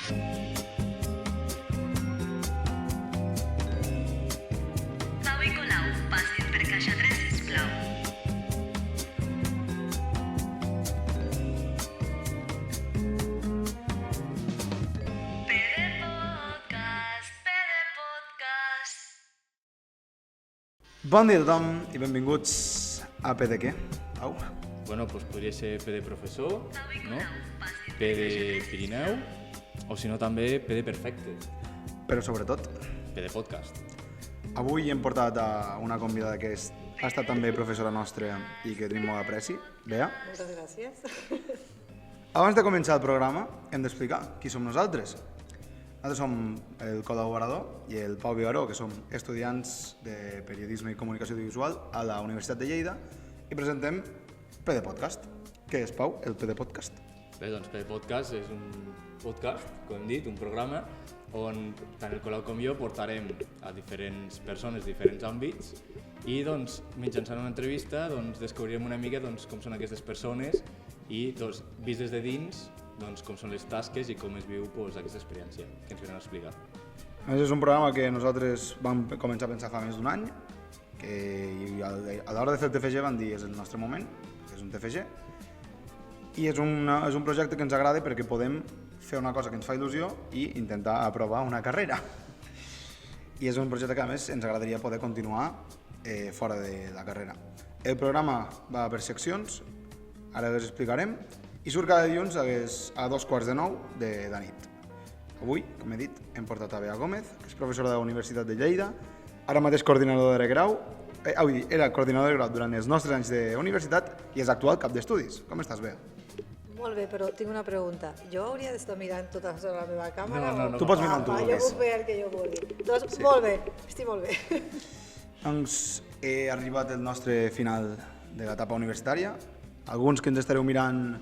Pau i Colau, passin per caixa 3, sisplau. PD Podcast. Bon dia a tothom i benvinguts a PDQ. Au. Bueno, doncs podria ser PD Professor, no? PD Pirineu, o si no també PD Perfecte, Però sobretot, PD Podcast. avui hem portat a una convidada que ha estat també professora nostra i que tenim molt apreci, Bea. Moltes gràcies. Abans de començar el programa hem d'explicar qui som nosaltres. Nosaltres som el col·laborador i el Pau Vigaró, que som estudiants de Periodisme i Comunicació Audiovisual a la Universitat de Lleida i presentem PD Podcast. Què és, Pau, el PD Podcast? Bé, doncs PD Podcast és un podcast, com hem dit, un programa on tant el Colau com jo portarem a diferents persones, diferents àmbits i doncs, mitjançant una entrevista descobrirem una mica com són aquestes persones i vist des de dins com són les tasques i com es viu aquesta experiència que ens venen a explicar. És un programa que nosaltres vam començar a pensar fa més d'un any, que a l'hora de fer el TFG vam dir és el nostre moment, és un TFG, i és un projecte que ens agrada perquè podem fer una cosa que ens fa il·lusió i intentar aprovar una carrera. I és un projecte que a més ens agradaria poder continuar fora de la carrera. El programa va per seccions, ara les explicarem, i surt cada dilluns a 8:45 de la nit. Avui, com he dit, hem portat a Bea Gómez, que és professora de la Universitat de Lleida, ara mateix coordinadora de grau, era coordinadora de grau durant els nostres anys d'universitat i és actual cap d'estudis. Com estàs, Bea? Molt bé, però tinc una pregunta. Jo hauria d'estar mirant tota l'estona la meva càmera? No. Tu pots mirar on tu Jo vulguis. puc fer el que jo vulgui. Doncs molt bé, estic molt bé. Doncs he arribat al nostre final de l'etapa universitària. Alguns que ens estareu mirant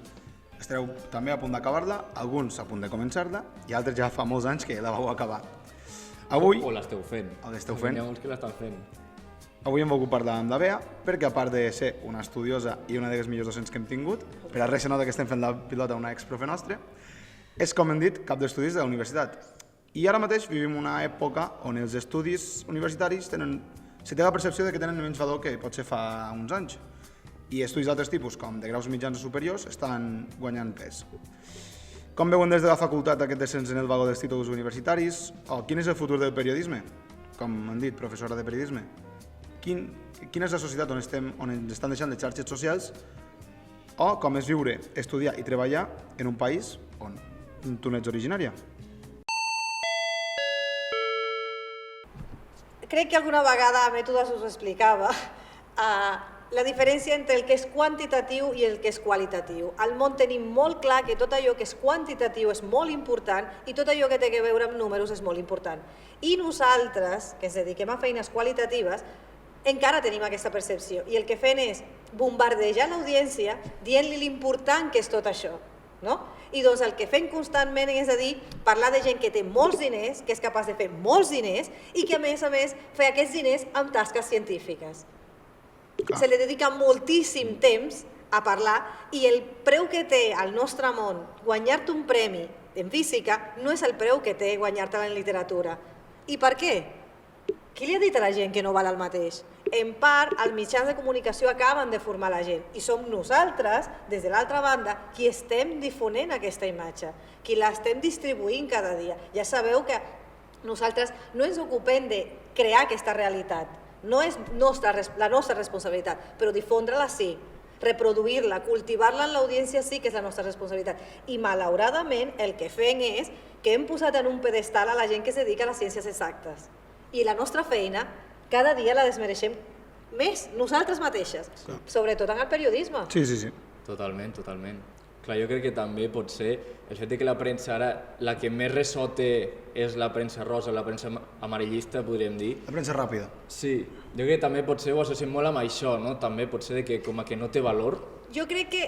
estareu també a punt d'acabar-la, alguns a punt de començar-la i altres ja fa molts anys que la vau acabar. Avui, O l'esteu fent. O l'esteu fent. N'hi ha uns que l'estan fent. avui hem volgut parlar amb la Bea perquè a part de ser una estudiosa i una de les millors docents que hem tingut, per a res se nota que estem fent la pilota a una exprofe nostra, és, com hem dit, cap d'estudis de la universitat. I ara mateix vivim una època on els estudis universitaris se té la percepció de que tenen menys valor que potser fa uns anys. I estudis d'altres tipus, com de graus mitjans o superiors, estan guanyant pes. Com veuen des de la facultat aquest descens en el valor dels títols universitaris? O quin és el futur del periodisme? Com han dit, professora de periodisme. Quina és la societat on ens estan deixant les xarxes socials? O com és viure, estudiar i treballar en un país on tu n'ets originària? Crec que alguna vegada a Mètodes us explicava la diferència entre el que és quantitatiu i el que és qualitatiu. Al món tenim molt clar que tot allò que és quantitatiu és molt important i tot allò que té a veure amb números és molt important. I nosaltres, que ens dediquem a feines qualitatives, encara tenim aquesta percepció i el que fem és bombardejar l'audiència dient-li l'important que és tot això. No? I doncs el que fem constantment és a dir, parlar de gent que té molts diners, que és capaç de fer molts diners i que a més fer aquests diners amb tasques científiques. Se li dedica moltíssim temps a parlar i el preu que té al nostre món guanyar-te un premi en física no és el preu que té guanyar-te-la en literatura. I per què? Qui li ha dit a la gent que no val el mateix? En part, els mitjans de comunicació acaben de formar la gent i som nosaltres, des de l'altra banda, qui estem difonent aquesta imatge, qui l'estem distribuint cada dia. Ja sabeu que nosaltres no ens ocupem de crear aquesta realitat, no és la nostra responsabilitat, però difondre-la sí, reproduir-la, cultivar-la en l'audiència sí que és la nostra responsabilitat. I malauradament el que fem és que hem posat en un pedestal a la gent que es dedica a les ciències exactes. I la nostra feina cada dia la desmereixem més nosaltres mateixes, sobretot en el periodisme. Sí. Totalment. Clar, jo crec que també pot ser el fet que la premsa ara, la que més ressò té és la premsa rosa, la premsa amarillista, podríem dir. La premsa ràpida. Sí, jo crec que també pot ser, ho associem molt amb això, no? També pot ser que com a que no té valor. Jo crec que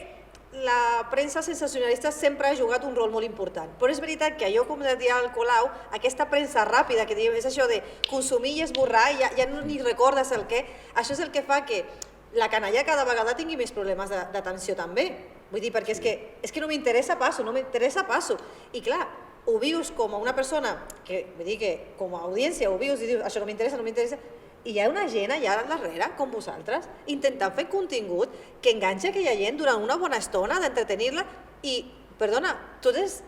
la premsa sensacionalista sempre ha jugat un rol molt important, però és veritat que allò, com deia el Colau, aquesta premsa ràpida que diem, és això de consumir i esborrar i ja no ni recordes el què, això és el que fa que la canalla cada vegada tingui més problemes d'atenció també. Vull dir, perquè és que no m'interessa, passo, no m'interessa, passo. I clar, ho vius com a una persona, que vull dir que com a audiència ho vius i dius això no m'interessa, i hi ha una gent allà darrere, com vosaltres, intentant fer contingut que enganxa aquella gent durant una bona estona d'entretenir-la i, perdona, tots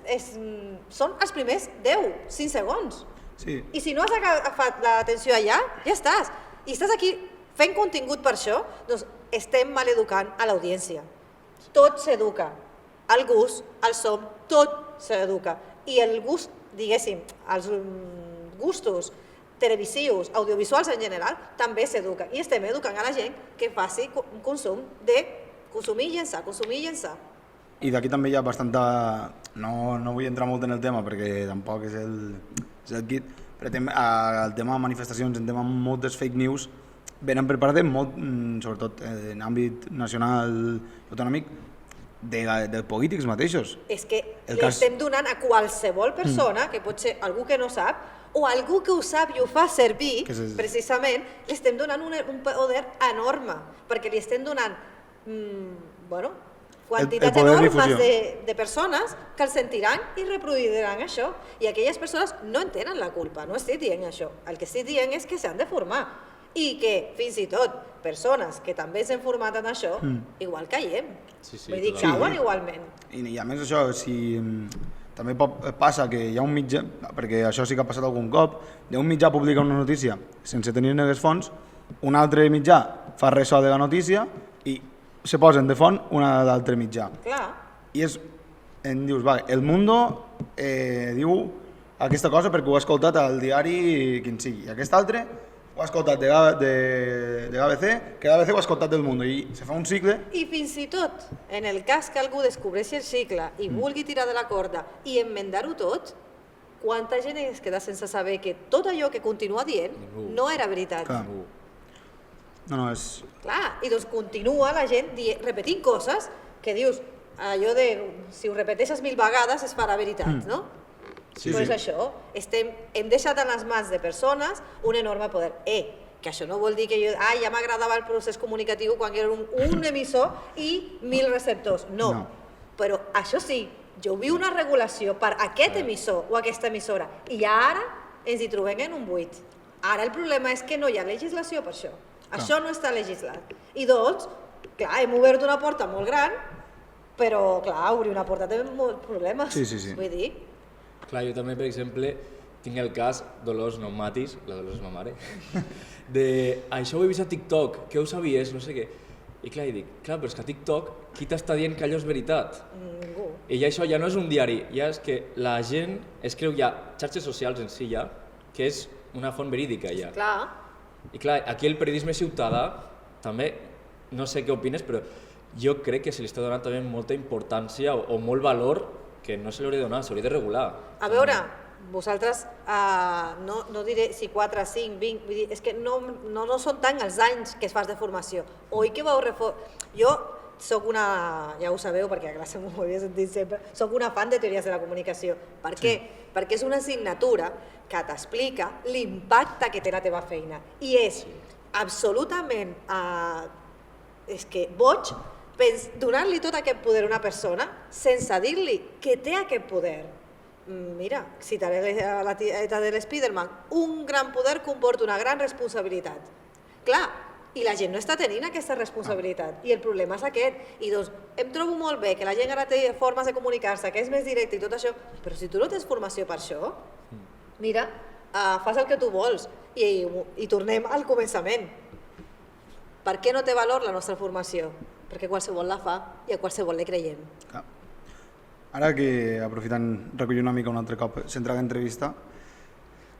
són els primers 10-5 segons. Sí. I si no has agafat l'atenció allà, ja estàs. I estàs aquí fent contingut per això, doncs estem maleducant a l'audiència. Tot s'educa. El gust, el som, tot s'educa. I el gust, diguéssim, els gustos televisius, audiovisuals en general, també s'educa. I estem educant a la gent que faci un consum de consumir i llençar. I d'aquí també hi ha bastanta... No vull entrar molt en el tema perquè tampoc és el kit, però el tema de manifestacions, el tema de moltes fake news, venen per part de molt, sobretot en àmbit nacional i autonòmic, de polítics mateixos. És que estem donant a qualsevol persona, que pot ser algú que no sap, o algú que ho sap i ho fa servir, precisament, li estem donant un poder enorme, perquè li estem donant quantitats enormes de persones que el sentiran i reproduiran això. I aquelles persones no en tenen la culpa, no estic dient això. El que estic dient és que s'han de formar i que fins i tot persones que també s'han format en això, igual caiem. Vull dir, cauen igualment. I a més això, si també passa que hi ha un mitjà, perquè això sí que ha passat algun cop, d'un mitjà publica una notícia sense tenir negues fonts, un altre mitjà fa ressò de la notícia i se posen de font una d'altre mitjà. Clar. I dius, va, El Mundo diu aquesta cosa perquè ho ha escoltat al diari quin sigui, i aquest altre ho ha escoltat de l'ABC, que l'ABC ho ha escoltat del Mundo, i se fa un cicle. I fins i tot, en el cas que algú descobreixi el cicle i vulgui tirar de la corda i enmendar-ho tot, quanta gent es queda sense saber que tot allò que continua dient no era veritat? Clar. No, és... Clar, i doncs continua la gent repetint coses que dius, allò de si ho repeteixes 1000 vegades es farà veritat, no? Sí, Però és això, hem deixat en les mans de persones un enorme poder. Que això no vol dir que ja m'agradava el procés comunicatiu quan era un emissor i 1000 receptors. No, però això sí, jo vull una regulació per aquest emissor o aquesta emissora i ara ens hi trobem en un buit. Ara el problema és que no hi ha legislació per això. Això no està legislat. I doncs, clar, hem obert una porta molt gran, però, clar, obrir una porta té molts problemes. Sí. Vull dir... Clar, jo també, per exemple, tinc el cas Dolors Pneumàtics, la Dolors ma mare, de això ho he vist a TikTok, què ho sabies, no sé què. I clar, dic, clar, però és que a TikTok qui t'està dient que allò és veritat? Ningú. I ja això ja no és un diari, ja és que la gent es creu ja, xarxes socials en si ja, que és una font verídica ja. Clar. I clar, aquí el periodisme ciutadà, també, no sé què opines, però jo crec que se li està donant també molta importància o molt valor que no se li hauria de donar, s'hauria de regular. A veure, vosaltres, no diré si 4, 5, 20, vull dir, és que no són tant els anys que es fas de formació. Oi que vau Jo soc una, ja ho sabeu perquè a classe m'ho havia sentit sempre, soc una fan de teories de la comunicació. Per què? Perquè és una assignatura que t'explica l'impacte que té la teva feina. I és absolutament boig donar-li tot aquest poder a una persona sense dir-li que té aquest poder. Mira, citaré la tieta de l'Spiderman, un gran poder comporta una gran responsabilitat. Clar, i la gent no està tenint aquesta responsabilitat, i el problema és aquest. I doncs, em trobo molt bé que la gent ara té formes de comunicar-se, que és més directe i tot això, però si tu no tens formació per això, mira, fas el que tu vols, i tornem al començament. Per què no té valor la nostra formació? Perquè qualsevol la fa i a qualsevol li creiem. Ara que, aprofitant, recollir una mica un altre cop, centrar l'entrevista,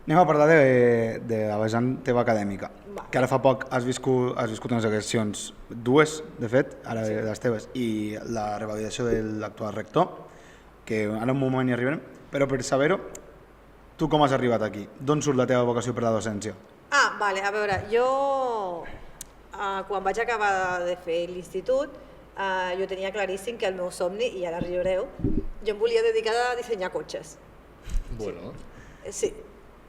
anem a parlar de la vessant teva acadèmica, que ara fa poc has viscut unes agressions, dues, de fet, ara les teves, i la revalidació de l'actual rector, que ara en un moment hi arribarem, però per saber-ho, tu com has arribat aquí? D'on surt la teva vocació per la docència? Vale, a veure, jo quan vaig acabar de fer l'institut, jo tenia claríssim que el meu somni, i ara riureu, jo em volia dedicar a dissenyar cotxes. Bueno. Sí,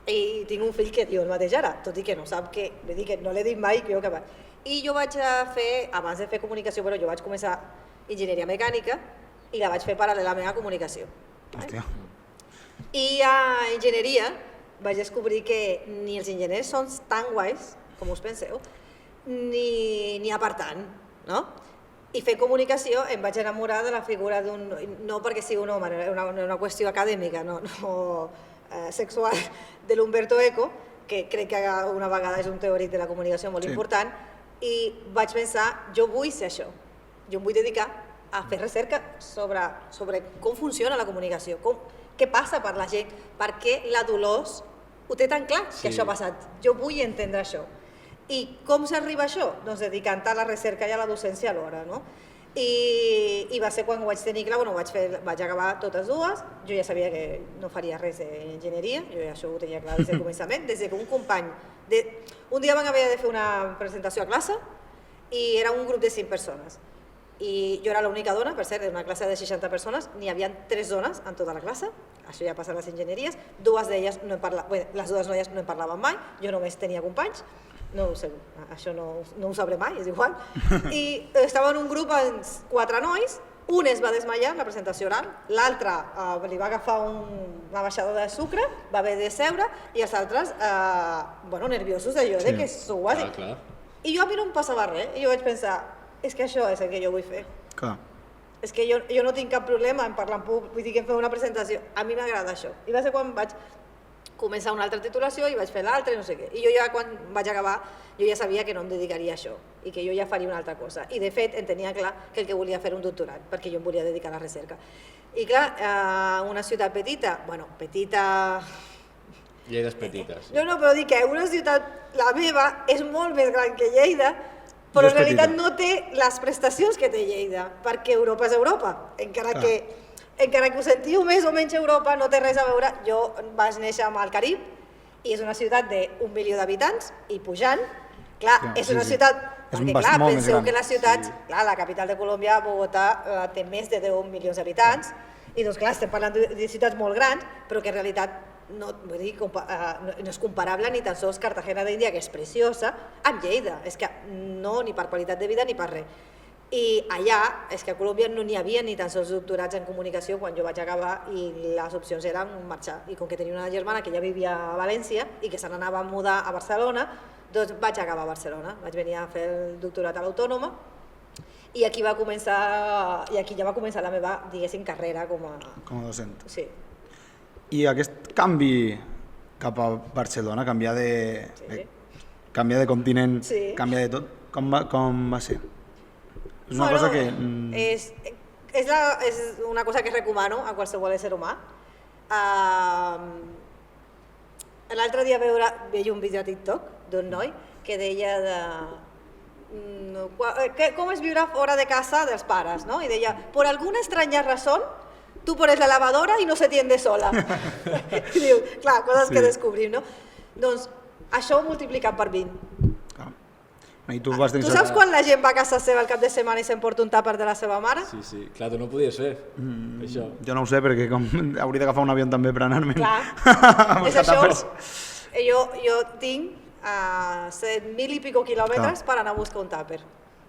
i tinc un fill que diu el mateix ara, tot i que no sap que, vull dir que no l'he dit mai que jo acabat. I jo vaig fer, abans de fer comunicació, però jo vaig començar enginyeria mecànica i la vaig fer paral·lelament a comunicació. Hòstia. I a enginyeria vaig descobrir que ni els enginyers són tan guais com us penseu, ni a part tant, no? I fer comunicació em vaig enamorar de la figura d'un... No perquè sigui un home, una qüestió acadèmica, no sexual, de l'Umberto Eco, que crec que una vegada és un teòric de la comunicació molt important, i vaig pensar, jo vull ser això, jo em vull dedicar a fer recerca sobre com funciona la comunicació, què passa per la gent, per què la Dolors ho té tan clar que això ha passat. Jo vull entendre això. I com s'arriba a això? Doncs dedicant a la recerca i a la docència alhora, no? I va ser quan ho vaig tenir clar, vaig acabar totes dues, jo ja sabia que no faria res d'enginyeria, jo ja això ho tenia clar des del començament, des que un company... Un dia vam haver de fer una presentació a classe i era un grup de 5 persones. I jo era l'única dona, per cert, en una classe de 60 persones, n'hi havia 3 dones en tota la classe, això ja passa a les enginyeries, dues d'elles no en parlaven, bé, les dues noies no en parlaven mai, jo només tenia companys, no ho sé, això no ho sabré mai, és igual, i estava en un grup amb 4 nois, un es va desmaiar en la presentació oral, l'altre li va agafar una baixada de sucre, va haver de seure, i els altres, nerviosos d'allò, de que sou quasi... I jo a mi no em passava res, i jo vaig pensar, és que això és el que jo vull fer. Clar. És que jo no tinc cap problema en parlar en públic, vull dir que em fer una presentació, a mi m'agrada això. I va ser quan vaig començar una altra titulació i vaig fer l'altra i no sé què. I jo ja quan vaig acabar, jo ja sabia que no em dedicaria a això i que jo ja faria una altra cosa. I de fet em tenia clar que el que volia fer un doctorat, perquè jo em volia dedicar a la recerca. I clar, una ciutat petita, petita... Lleida és petita, sí. No, però dic que una ciutat, la meva, és molt més gran que Lleida, però en realitat no té les prestacions que té Lleida, perquè Europa és Europa, encara que ho sentiu més o menys Europa, no té res a veure. Jo vaig néixer al Carib i és una ciutat d'1 milió d'habitants i pujant, clar, és una ciutat, perquè clar, penseu que les ciutats, clar, la capital de Colòmbia, Bogotà, té més de 10 milions d'habitants, i doncs clar, estem parlant de ciutats molt grans, però que en realitat no és comparable ni tan sols Cartagena d'Índia, que és preciosa, amb Lleida. És que no, ni per qualitat de vida ni per res. I allà, és que a Colòmbia no n'hi havia ni tan sols doctorats en comunicació quan jo vaig acabar i les opcions eren marxar. I com que tenia una germana que ja vivia a València i que se n'anava a mudar a Barcelona, doncs vaig acabar a Barcelona. Vaig venir a fer el doctorat a l'Autònoma i aquí ja va començar la meva, diguéssim, carrera com a docent. Sí. I aquest canvi cap a Barcelona, canviar de continent, canviar de tot, com va ser? És una cosa que... És una cosa que recomano a qualsevol ésser humà. L'altre dia veia un vídeo a TikTok d'un noi que deia com és viure fora de casa dels pares, no? I deia, por alguna extraña razón, tú pones la lavadora i no se tiende sola. I diu, clar, coses que descobrim, no? Doncs això ho multiplicat per 20. Tu saps quan la gent va a casa seva al cap de setmana i s'emporta un tàper de la seva mare? Sí, clar, tu no podies fer això. Jo no ho sé, perquè hauria d'agafar un avió també per anar-me'n. Clar, és això. Jo tinc 7.000 i pico quilòmetres per anar a buscar un tàper.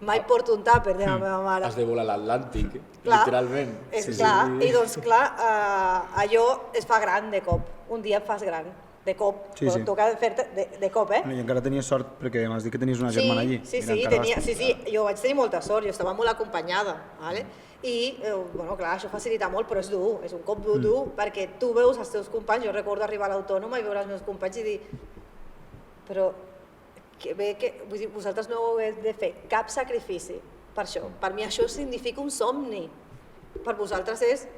Mai porto un tàper de la meva mare. Has de volar a l'Atlàntic, literalment. Clar, i doncs clar, allò es fa gran de cop. Un dia et fas gran. De cop, però toca fer-te de cop, I encara tenies sort perquè m'has dit que tenies una germana allí. Sí, jo vaig tenir molta sort, jo estava molt acompanyada, i, clar, això facilita molt, però és dur, és un cop dur, perquè tu veus els teus companys, jo recordo arribar a l'Autònoma i veure els meus companys i dir, però vull dir, vosaltres no heu de fer cap sacrifici per això, per mi això significa un somni, per vosaltres és,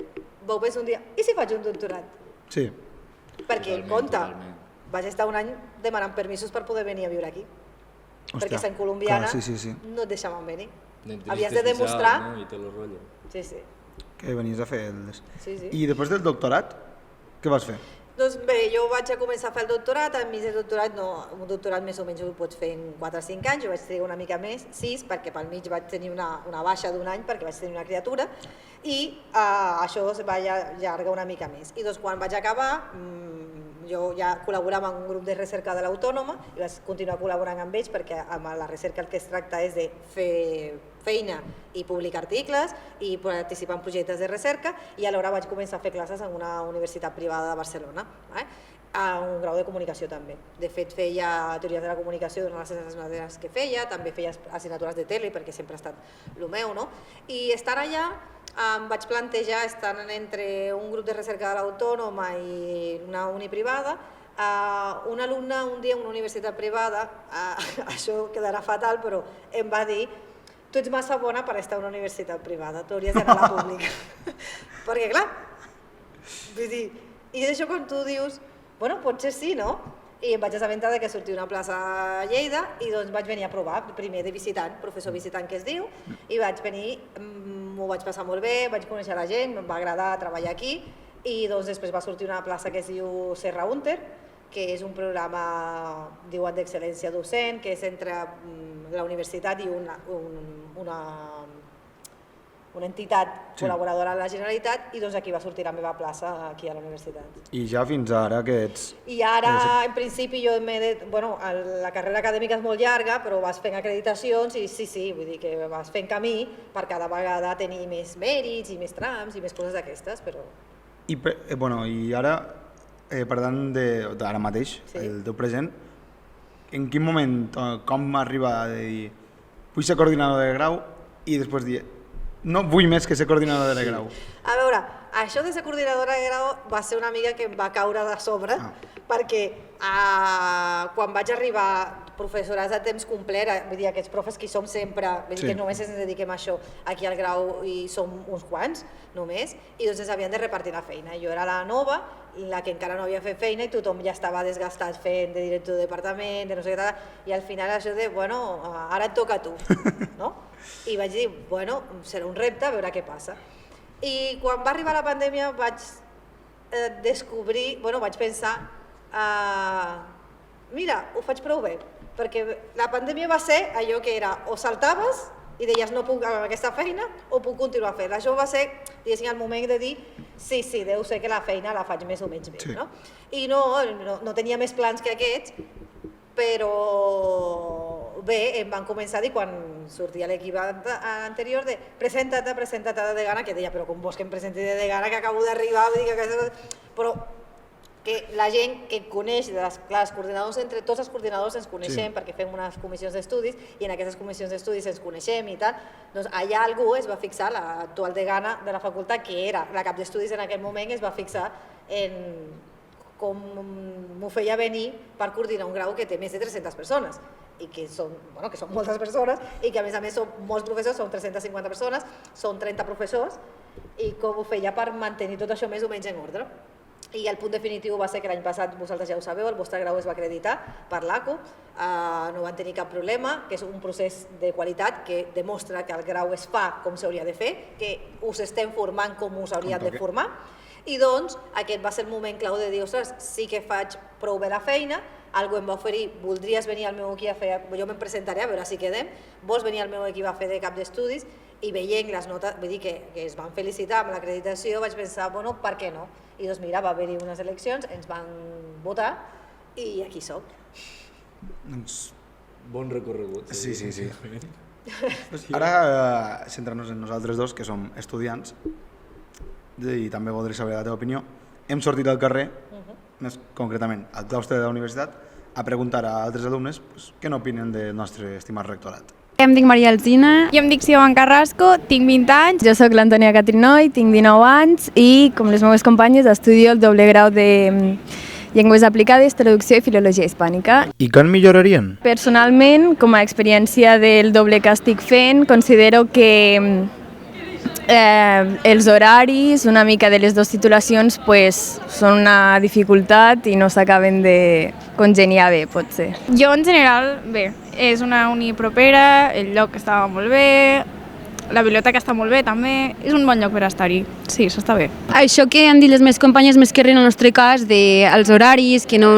vau pensar un dia, i si faig un doctorat? Sí. Perquè, compte, vaig estar un any demanant permisos per poder venir a viure aquí. Perquè sent colombiana no et deixaven venir. Havies de demostrar... Sí. Que venies a fer... I després del doctorat, què vas fer? Doncs bé, jo vaig a començar a fer el doctorat, enmig del doctorat, un doctorat més o menys ho pots fer en 4 o 5 anys, jo vaig trigar una mica més, 6, perquè pel mig vaig tenir una baixa d'un any perquè vaig tenir una criatura, i això es va allargar una mica més. I doncs quan vaig acabar, jo ja col·laborava en un grup de recerca de l'Autònoma i vaig continuar col·laborant amb ells perquè amb la recerca el que es tracta és de fer feina i publicar articles i participar en projectes de recerca, i alhora vaig començar a fer classes en una universitat privada de Barcelona, a un grau de comunicació també. De fet, feia teories de la comunicació durant les assignatures que feia, també feia assignatures de tele perquè sempre ha estat el meu, no? I estant allà em vaig plantejar, estant entre un grup de recerca de l'Autònoma i una uni privada, un alumne un dia en una universitat privada, això quedarà fatal, però em va dir: tu ets massa bona per estar en una universitat privada, tu hauries d'anar a la pública. Perquè clar, vull dir, i d'això quan tu dius, bueno, potser sí, no? I em vaig assabentar que sortia una plaça a Lleida i doncs vaig venir a provar, primer de visitant, professor visitant que es diu, i vaig venir, m'ho vaig passar molt bé, vaig conèixer la gent, em va agradar treballar aquí, i doncs després va sortir una plaça que es diu Serra Hunter, que és un programa, diuen, d'excel·lència docent, que és entre la universitat i una entitat col·laboradora de la Generalitat, i doncs aquí va sortir la meva plaça aquí a la universitat. I ja fins ara que ets... I ara, en principi, jo la carrera acadèmica és molt llarga, però vas fent acreditacions i sí, vull dir que vas fent camí per cada vegada tenir més mèrits i més trams i més coses d'aquestes, però... I ara, parlant d'ara mateix, el teu present, en quin moment, com arribar a dir vull ser coordinador de grau i després dir no vull més que ser coordinador de grau? A veure, això de ser coordinadora de grau va ser una mica que em va caure de sobre, perquè quan vaig arribar professorats a temps complet, vull dir, aquests profes que hi som sempre, vull dir que només ens dediquem a això, aquí al grau i som uns quants només, i doncs ens havien de repartir la feina. Jo era la nova, la que encara no havia fet feina, i tothom ja estava desgastat fent de director de departament, de no sé què tal, i al final això de, bueno, ara et toca a tu, no? I vaig dir, bueno, serà un repte, a veure què passa. I quan va arribar la pandèmia vaig descobrir, bueno, vaig pensar, mira, ho faig prou bé, perquè la pandèmia va ser allò que era o saltaves i deies no puc amb aquesta feina o puc continuar fent. Això va ser, diguéssim, el moment de dir sí, deu ser que la feina la faig més o menys bé, no? I no tenia més plans que aquests, però bé, em van començar a dir quan sortia l'equip anterior de presenta't de degana, que deia, però com vols que em presenti de degana, que acabo d'arribar, però que la gent que et coneix, els coordinadors, entre tots els coordinadors ens coneixem perquè fem unes comissions d'estudis i en aquestes comissions d'estudis ens coneixem i tal, doncs allà algú es va fixar, l'actual degana de la facultat, que era la cap d'estudis en aquell moment, es va fixar en com m'ho feia venir per coordinar un grau que té més de 300 persones i que són moltes persones i que a més són molts professors, són 350 persones, són 30 professors, i com ho feia per mantenir tot això més o menys en ordre. I el punt definitiu va ser que l'any passat, vosaltres ja ho sabeu, el vostre grau es va acreditar per l'ACU, no van tenir cap problema, que és un procés de qualitat que demostra que el grau es fa com s'hauria de fer, que us estem formant com us hauríem de formar, i doncs aquest va ser el moment clau de dir, ostres, sí que faig prou bé la feina, algú em va oferir, voldries venir al meu equip a fer, jo me'n presentaré a veure si quedem, vols venir al meu equip a fer de cap d'estudis, i veient les notes, vull dir que es van felicitar amb l'acreditació, vaig pensar, bueno, per què no? I doncs mira, va haver-hi unes eleccions, ens van votar i aquí soc. Bon recorregut. Sí. Ara, centrant-nos en nosaltres dos, que som estudiants, i també voldré saber la teva opinió, hem sortit al carrer, més concretament al claustre de la universitat, a preguntar a altres alumnes què n'opinen del nostre estimat rectorat. Em dic Maria Alzina. Jo em dic Sioban Carrasco, tinc 20 anys. Jo sóc l'Antònia Catrinoi, tinc 19 anys i, com les meves companyes, estudio el doble grau de Llengües Aplicades, Traducció i Filologia Hispànica. I què en millorarien? Personalment, com a experiència del doble que estic fent, considero que els horaris, una mica de les dues titulacions, són una dificultat i no s'acaben de congeniar bé, potser. Jo, en general, bé, és una uni propera, el lloc estava molt bé, la biblioteca està molt bé també, és un bon lloc per estar-hi, sí, s'està bé. Això que han dit les meves companyes més que res en el nostre cas, dels horaris, que no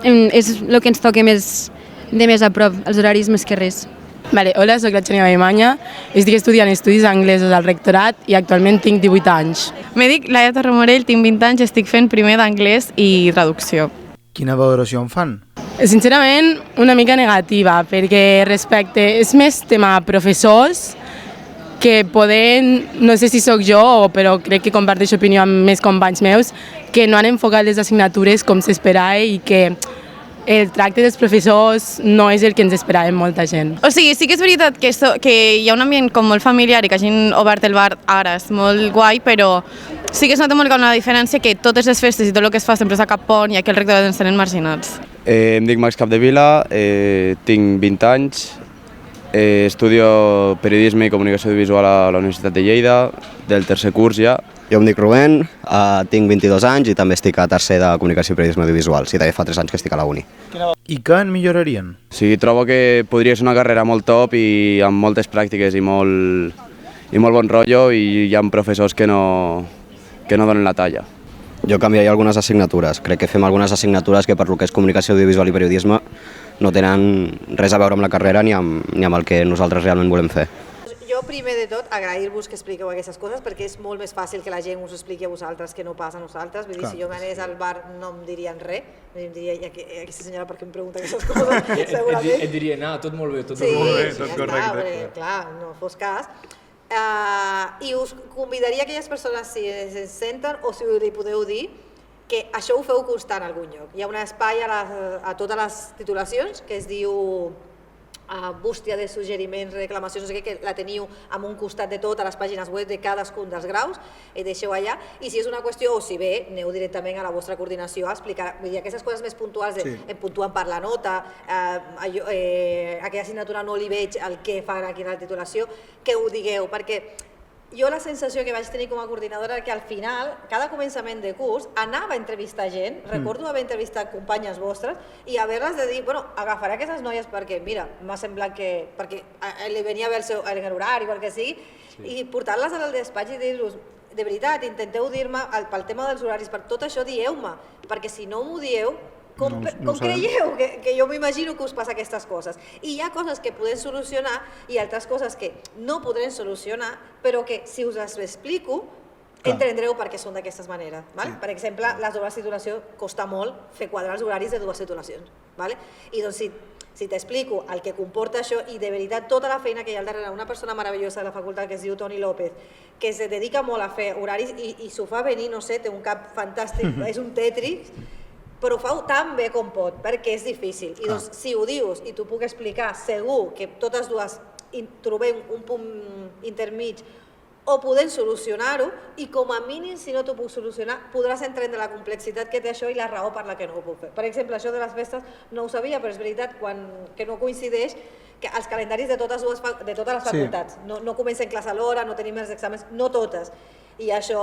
és el que ens toca de més a prop, els horaris més que res. Vale, hola, soc la Xènia Alemanya, estic estudiant estudis anglesos al rectorat i actualment tinc 18 anys. Me dic Laia Torremorell, tinc 20 anys, estic fent primer d'anglès i traducció. Quina valoració en fan? Sincerament, una mica negativa, perquè respecte, és més tema professors, que poden, no sé si sóc jo, però crec que comparteixo opinió amb més companys meus, que no han enfocat les assignatures com s'esperava i que el tracte dels professors no és el que ens esperàvem molta gent. O sigui, sí que és veritat que hi ha un ambient com molt familiar i que hagin obert el bar ara és molt guai, però sí que es nota molt que hi ha una diferència que totes les festes i tot el que es fa sempre és a cap pont i aquí el rectorat ens tenen marginats. Em dic Max Capdevila, tinc 20 anys, estudio periodisme i comunicació audiovisual a la Universitat de Lleida, del tercer curs ja. Jo em dic Rubén, tinc 22 anys i també estic a tercer de comunicació i periodisme audiovisual. Sí, també fa 3 anys que estic a la uni. I què en millorarien? Sí, trobo que podria ser una carrera molt top i amb moltes pràctiques i molt bon rotllo i hi ha professors que no donen la talla. Jo canviaria algunes assignatures. Crec que fem algunes assignatures que per lo que és comunicació audiovisual i periodisme no tenen res a veure amb la carrera ni amb el que nosaltres realment volem fer. Jo, primer de tot, agrair-vos que expliqueu aquestes coses perquè és molt més fàcil que la gent us expliqui a vosaltres que no passa a nosaltres. Vull dir, si jo m'anés al bar no em dirien res, em diria, aquesta senyora per què em pregunta aquestes coses, segurament. Et dirien, tot molt bé, tot molt bé. Sí, correcte. Clar, no fos cas. I us convidaria a aquelles persones, si es senten o si li podeu dir, que això ho feu constant a algun lloc. Hi ha un espai a totes les titulacions que es diu bústia de suggeriments, reclamacions, no sé què, que la teniu en un costat de tot a les pàgines web de cadascun dels graus, i deixeu allà, i si és una qüestió, o si bé, aneu directament a la vostra coordinació a explicar, vull dir, aquestes coses més puntuals, em puntuen per la nota, aquella assignatura no li veig el que fan aquí a la titulació, que ho digueu, perquè jo la sensació que vaig tenir com a coordinadora era que al final, cada començament de curs, anava a entrevistar gent, recordo haver entrevistat companyes vostres i haver-les de dir, bueno, agafaré aquestes noies perquè, mira, m'ha semblat que, perquè li venia bé en l'horari o el que sigui, i portar-les al despatx i dir-los, de veritat, intenteu dir-me, pel tema dels horaris, per tot això dieu-me, perquè si no m'ho dieu, com creieu que jo m'imagino que us passa aquestes coses? I hi ha coses que podem solucionar i altres coses que no podrem solucionar, però que si us les explico entendreu per què són d'aquestes maneres. Per exemple, les dobles titulació costa molt fer quadrar els horaris de dues titulacions. I doncs si t'explico el que comporta això i de veritat tota la feina que hi ha al darrere, una persona meravellosa de la facultat que es diu Toni López, que se dedica molt a fer horaris i s'ho fa venir, no sé, té un cap fantàstic, és un Tetris, però ho fa tan bé com pot, perquè és difícil. I doncs, si ho dius i t'ho puc explicar, segur que totes dues trobem un punt intermig o podem solucionar-ho i com a mínim, si no t'ho puc solucionar, podràs entendre la complexitat que té això i la raó per la que no ho puc fer. Per exemple, això de les festes no ho sabia, però és veritat que no coincideix que els calendaris de totes les facultats no comencen classe a l'hora, no tenim els exàmens, no totes. I això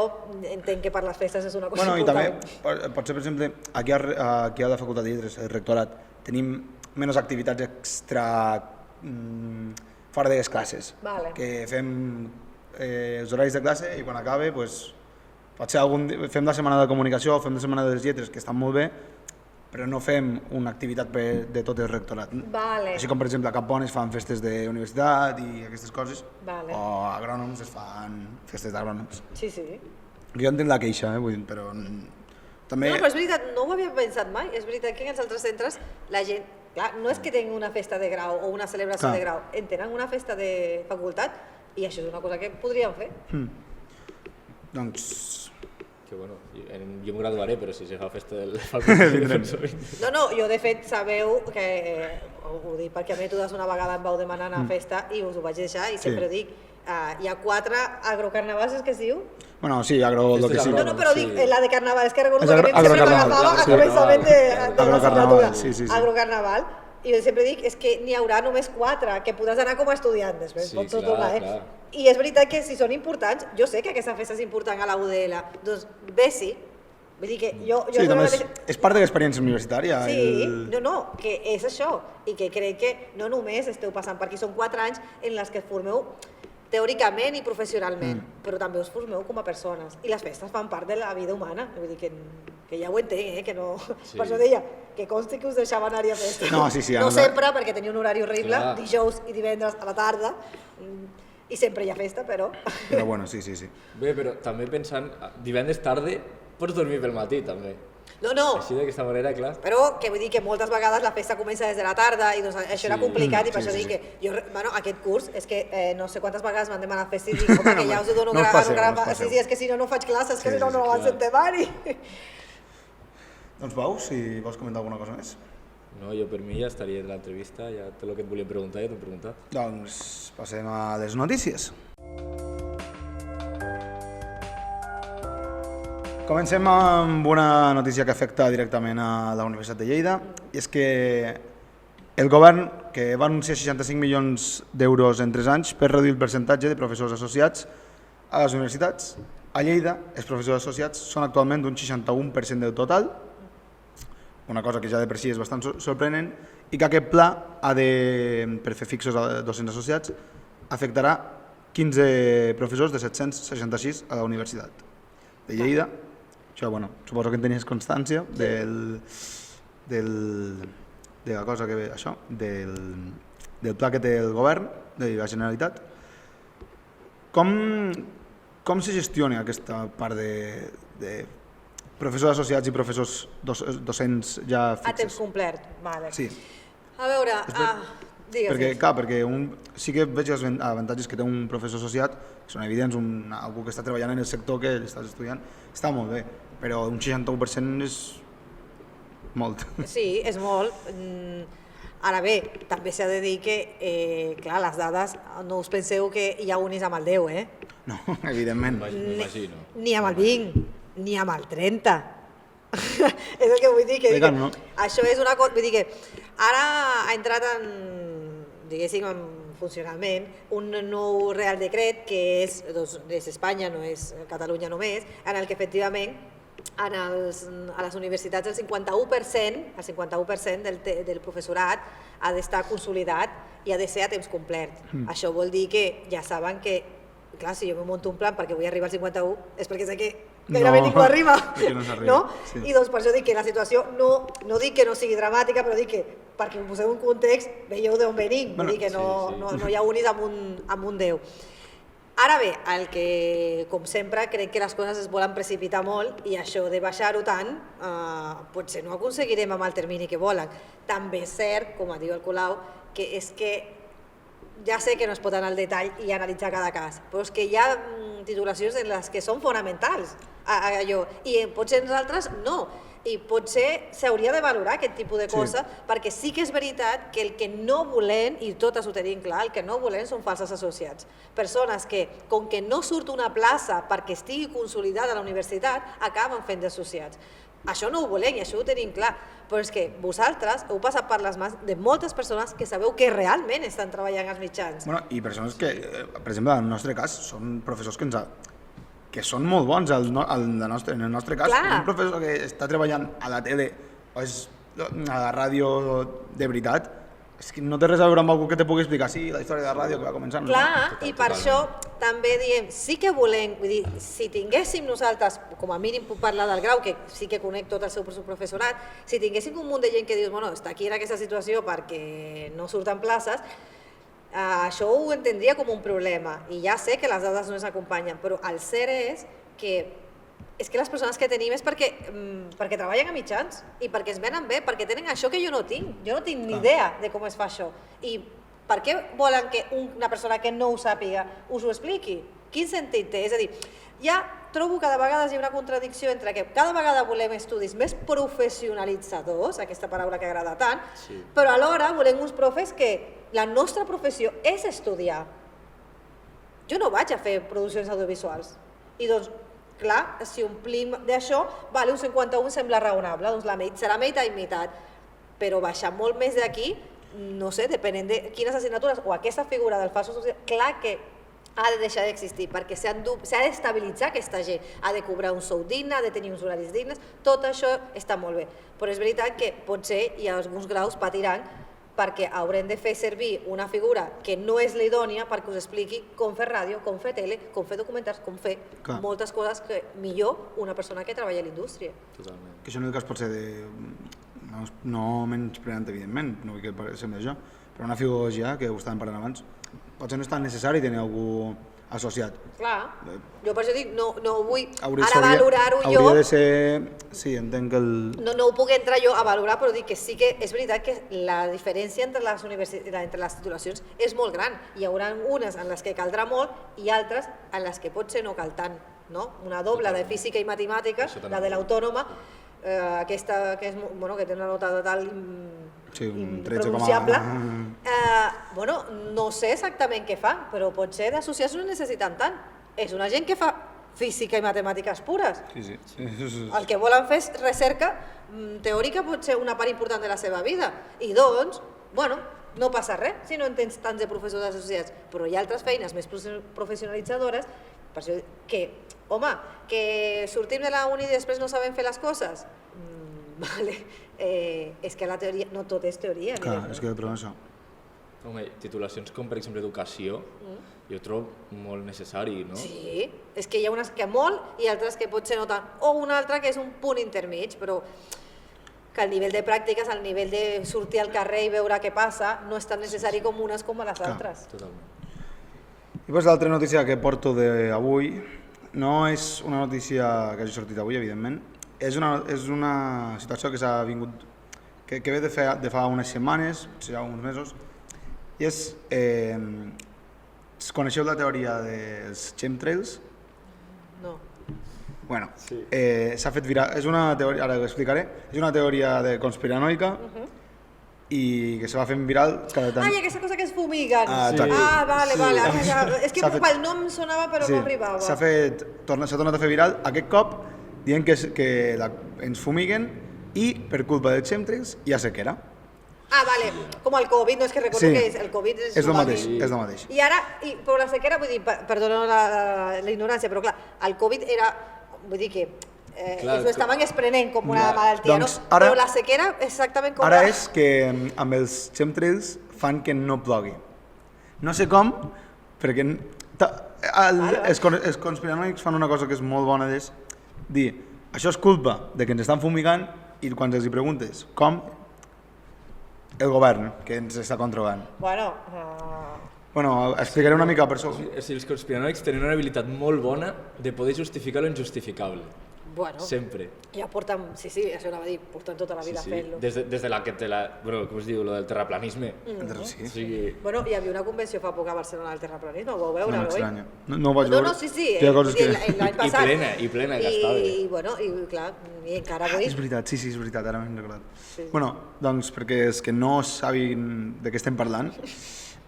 entenc que per les festes és una cosa important. I també, potser, per exemple, aquí a la Facultat de Lletres, el rectorat, tenim menys activitats extra fora de les classes, que fem els horaris de classe i quan acabe, potser fem la setmana de comunicació o fem la setmana de les lletres, que estan molt bé, però no fem una activitat de tot el rectorat. Així com, per exemple, a Cap Bon es fan festes d'universitat i aquestes coses, o a agrònoms es fan festes d'agrònoms. Sí. Jo entenc la queixa, però també... No, però és veritat, no ho havia pensat mai. És veritat que en els altres centres la gent, clar, no és que tinguin una festa de grau o una celebració de grau, tenen una festa de facultat i això és una cosa que podríem fer. Doncs... Que bueno, jo em graduaré, però si se fa festa de la facultat... No, jo de fet sabeu que, ho dic perquè a Mètodes una vegada em vau demanar anar a festa i us ho vaig deixar i sempre dic, hi ha 4 agrocarnavals, és que es diu? Bueno, sí, lo que sí. No, però dic la de carnaval, és que recordo que sempre m'agafava a començament de l'assignatura. Agrocarnaval. I jo sempre dic, és que n'hi haurà només 4, que podràs anar com a estudiant després, pots tornar, I és veritat que si són importants, jo sé que aquesta festa és important a la UDL, doncs bé-s'hi. Vull dir que jo... Sí, també és part de l'experiència universitària. Sí, que és això, i que crec que no només esteu passant per aquí, són 4 anys en les que formeu teòricament i professionalment, però també us formeu com a persones. I les festes fan part de la vida humana. Vull dir que ja ho entenc, que no... Per això deia, que consti que us deixava anar-hi a festa. No sempre, perquè tenia un horari horrible, dijous i divendres a la tarda, i sempre hi ha festa, però... Però bueno, sí. Bé, però també pensant, divendres tarda pots dormir pel matí, també. No, Així d'aquesta manera, clar. però que vull dir que moltes vegades la festa comença des de la tarda i doncs això era complicat i per això dic que jo, bueno, aquest curs és que no sé quantes vegades m'han demanat festa i dic, home, que ja us ho dono sí, és que si no faig classes, que si no no avancem temari. Doncs Pau, si vols comentar alguna cosa més. No, jo per mi ja estaria de l'entrevista, ja tot el que et volia preguntar ja t'ho he preguntat. Doncs passem a les notícies. Comencem amb una notícia que afecta directament a la Universitat de Lleida, i és que el govern, que va anunciar 65 milions d'euros en 3 anys per reduir el percentatge de professors associats a les universitats, a Lleida els professors associats són actualment d'un 61% del total, una cosa que ja de per si és bastant sorprenent, i que aquest pla, per fer fixos a docents associats, afectarà 15 professors de 766 a la Universitat de Lleida. Això, bueno, suposo que en tenies constància del pla que té el govern de la Generalitat. Com se gestiona aquesta part de professors associats i professors docents ja fixes? A temps complet, vale. Sí. A veure, digues. Perquè sí que veig els avantatges que té un professor associat, que són evidents, algú que està treballant en el sector que estàs estudiant, està molt bé, però un 61% és molt. Sí, és molt. Ara bé, també s'ha de dir que, clar, les dades, no us penseu que hi ha unis amb el 10, eh? No, evidentment. M'imagino. Ni amb el 20, ni amb el 30. És el que vull dir, que això és una cosa, vull dir que ara ha entrat en, diguéssim, en funcionament un nou Real Decret que és d'Espanya, no és Catalunya només, en el que efectivament a les universitats el 51% del professorat ha d'estar consolidat i ha de ser a temps complet. Això vol dir que ja saben que, clar, si jo me monto un plan perquè vull arribar al 51 és perquè sé que gairebé ningú arriba. I doncs per això dic que la situació no dic que no sigui dramàtica, però dic que perquè us poseu un context, veieu d'on venim, vull dir que no hi ha unis amb un 10. Ara bé, el que, com sempre, crec que les coses es volen precipitar molt i això de baixar-ho tant, potser no ho aconseguirem amb el termini que volen. També és cert, com diu el Colau, que és que ja sé que no es pot anar al detall i analitzar cada cas, però és que hi ha titulacions en les que són fonamentals, i potser nosaltres no. I potser s'hauria de valorar aquest tipus de coses, perquè sí que és veritat que el que no volem, i totes ho tenim clar, el que no volem són falses associats. Persones que, com que no surt una plaça perquè estigui consolidada a la universitat, acaben fent d'associats. Això no ho volem i això ho tenim clar, però és que vosaltres heu passat per les mans de moltes persones que sabeu que realment estan treballant als mitjans. I persones que, per exemple, en el nostre cas, són professors que són molt bons en el nostre cas. Un professor que està treballant a la tele o a la ràdio de veritat, és que no té res a veure amb algú que te pugui explicar la història de la ràdio que va començar. Clar, i per això també diem, sí que volem, vull dir, si tinguéssim nosaltres, com a mínim puc parlar del grau, que sí que conec tot el seu professorat, si tinguéssim un munt de gent que dius, bueno, està aquí en aquesta situació perquè no surten places, això ho entendria com un problema i ja sé que les dades no ens acompanyen, però el cert és que les persones que tenim és perquè treballen a mitjans i perquè es venen bé, perquè tenen això que jo no tinc ni idea de com es fa això. I per què volen que una persona que no ho sàpiga us ho expliqui? Quin sentit té? És a dir, ja trobo que de vegades hi ha una contradicció entre que cada vegada volem estudis més professionalitzadors, aquesta paraula que agrada tant, però alhora volem uns profes que la nostra professió és estudiar. Jo no vaig a fer produccions audiovisuals. I doncs, clar, si omplim d'això, un 51 sembla raonable, doncs serà meitat i meitat. Però baixar molt més d'aquí, no sé, depenent de quines assignatures o aquesta figura del falso social, clar que ha de deixar d'existir, perquè s'ha d'estabilitzar aquesta gent, ha de cobrar un sou digne, ha de tenir uns horaris dignes, tot això està molt bé. Però és veritat que potser hi ha alguns graus patiran perquè haurem de fer servir una figura que no és l'idònia perquè us expliqui com fer ràdio, com fer tele, com fer documentals, com fer moltes coses que millor una persona que treballa a la indústria. Totalment. Que això en el cas pot ser no menyspreant, evidentment, no vull que sembli això, però una filologia, que ho estàvem parlant abans, potser no és tan necessari tenir algú associat. Clar, jo per això dic, no ho vull Hauria ara valorar-ho jo. Hauria de ser... Sí, entenc que el... No ho puc entrar jo a valorar, però dic que sí que és veritat que la diferència entre les titulacions és molt gran. Hi haurà unes en les que caldrà molt i altres en les que potser no cal tant. No? Una doble de física i matemàtiques, la de l'autònoma, aquesta que té una nota de tal impronunciable. No sé exactament què fa, però potser d'associats no necessiten tant. És una gent que fa física i matemàtiques pures. Sí. El que volen fer és recerca teòrica, pot ser una part important de la seva vida. I doncs, no passa res si no en tens tants de professors associats, però hi ha altres feines més professionalitzadores, per això que sortim de la uni i després no sabem fer les coses? És que la teoria, no tot és teoria. Clar, és que però això. Home, titulacions com, per exemple, educació, jo trobo molt necessari, no? Sí, és que hi ha unes que molt i altres que potser no tant. O una altra que és un punt intermig, però que el nivell de pràctiques, el nivell de sortir al carrer i veure què passa, no és tan necessari com unes com les altres. Totalment. I doncs l'altra notícia que porto d'avui no és una notícia que hagi sortit avui, evidentment. És una situació que s'ha vingut, que ve de fa unes setmanes, potser ja uns mesos, i coneixeu la teoria dels chemtrails? No. Bueno, s'ha fet viral, és una teoria, ara ho explicaré, és una teoria conspiranoica i que se va fent viral cada tant. I aquesta cosa que es fumiguen. Vale. És que pel nom sonava però no arribava. S'ha tornat a fer viral aquest cop dient que ens fumiguen i per culpa dels chemtrails hi ha sequera. Vale, com el Covid, no és que recordo que el Covid és el mateix. I ara, però la sequera, vull dir, perdona la ignorància, però clar, el Covid era, vull dir que ho estaven exprenent com una malaltia, no? Però la sequera exactament com... Ara és que amb els chemtrails fan que no plogui. No sé com, perquè els conspiranoics fan una cosa que és molt bona, és dir, això és culpa de que ens estan fumigant i quan els hi preguntes com, el govern que ens està controlant. Bueno, explicaré una mica per això. Els conspiranoics tenen una habilitat molt bona de poder justificar lo injustificable. Sempre. Ja porten, sí, això anava a dir, porten tota la vida fent-lo. Des de la que com es diu, lo del terraplanisme. Sí. Bueno, hi havia una convenció fa poc a Barcelona del terraplanisme, ho vau veure, oi? No m'estranya. No ho vaig veure. No, sí, l'any passat. I plena que estava. I clar, i encara avui... És veritat, sí, és veritat, ara m'he recordat. Bueno, doncs, perquè els que no sabin de què estem parlant,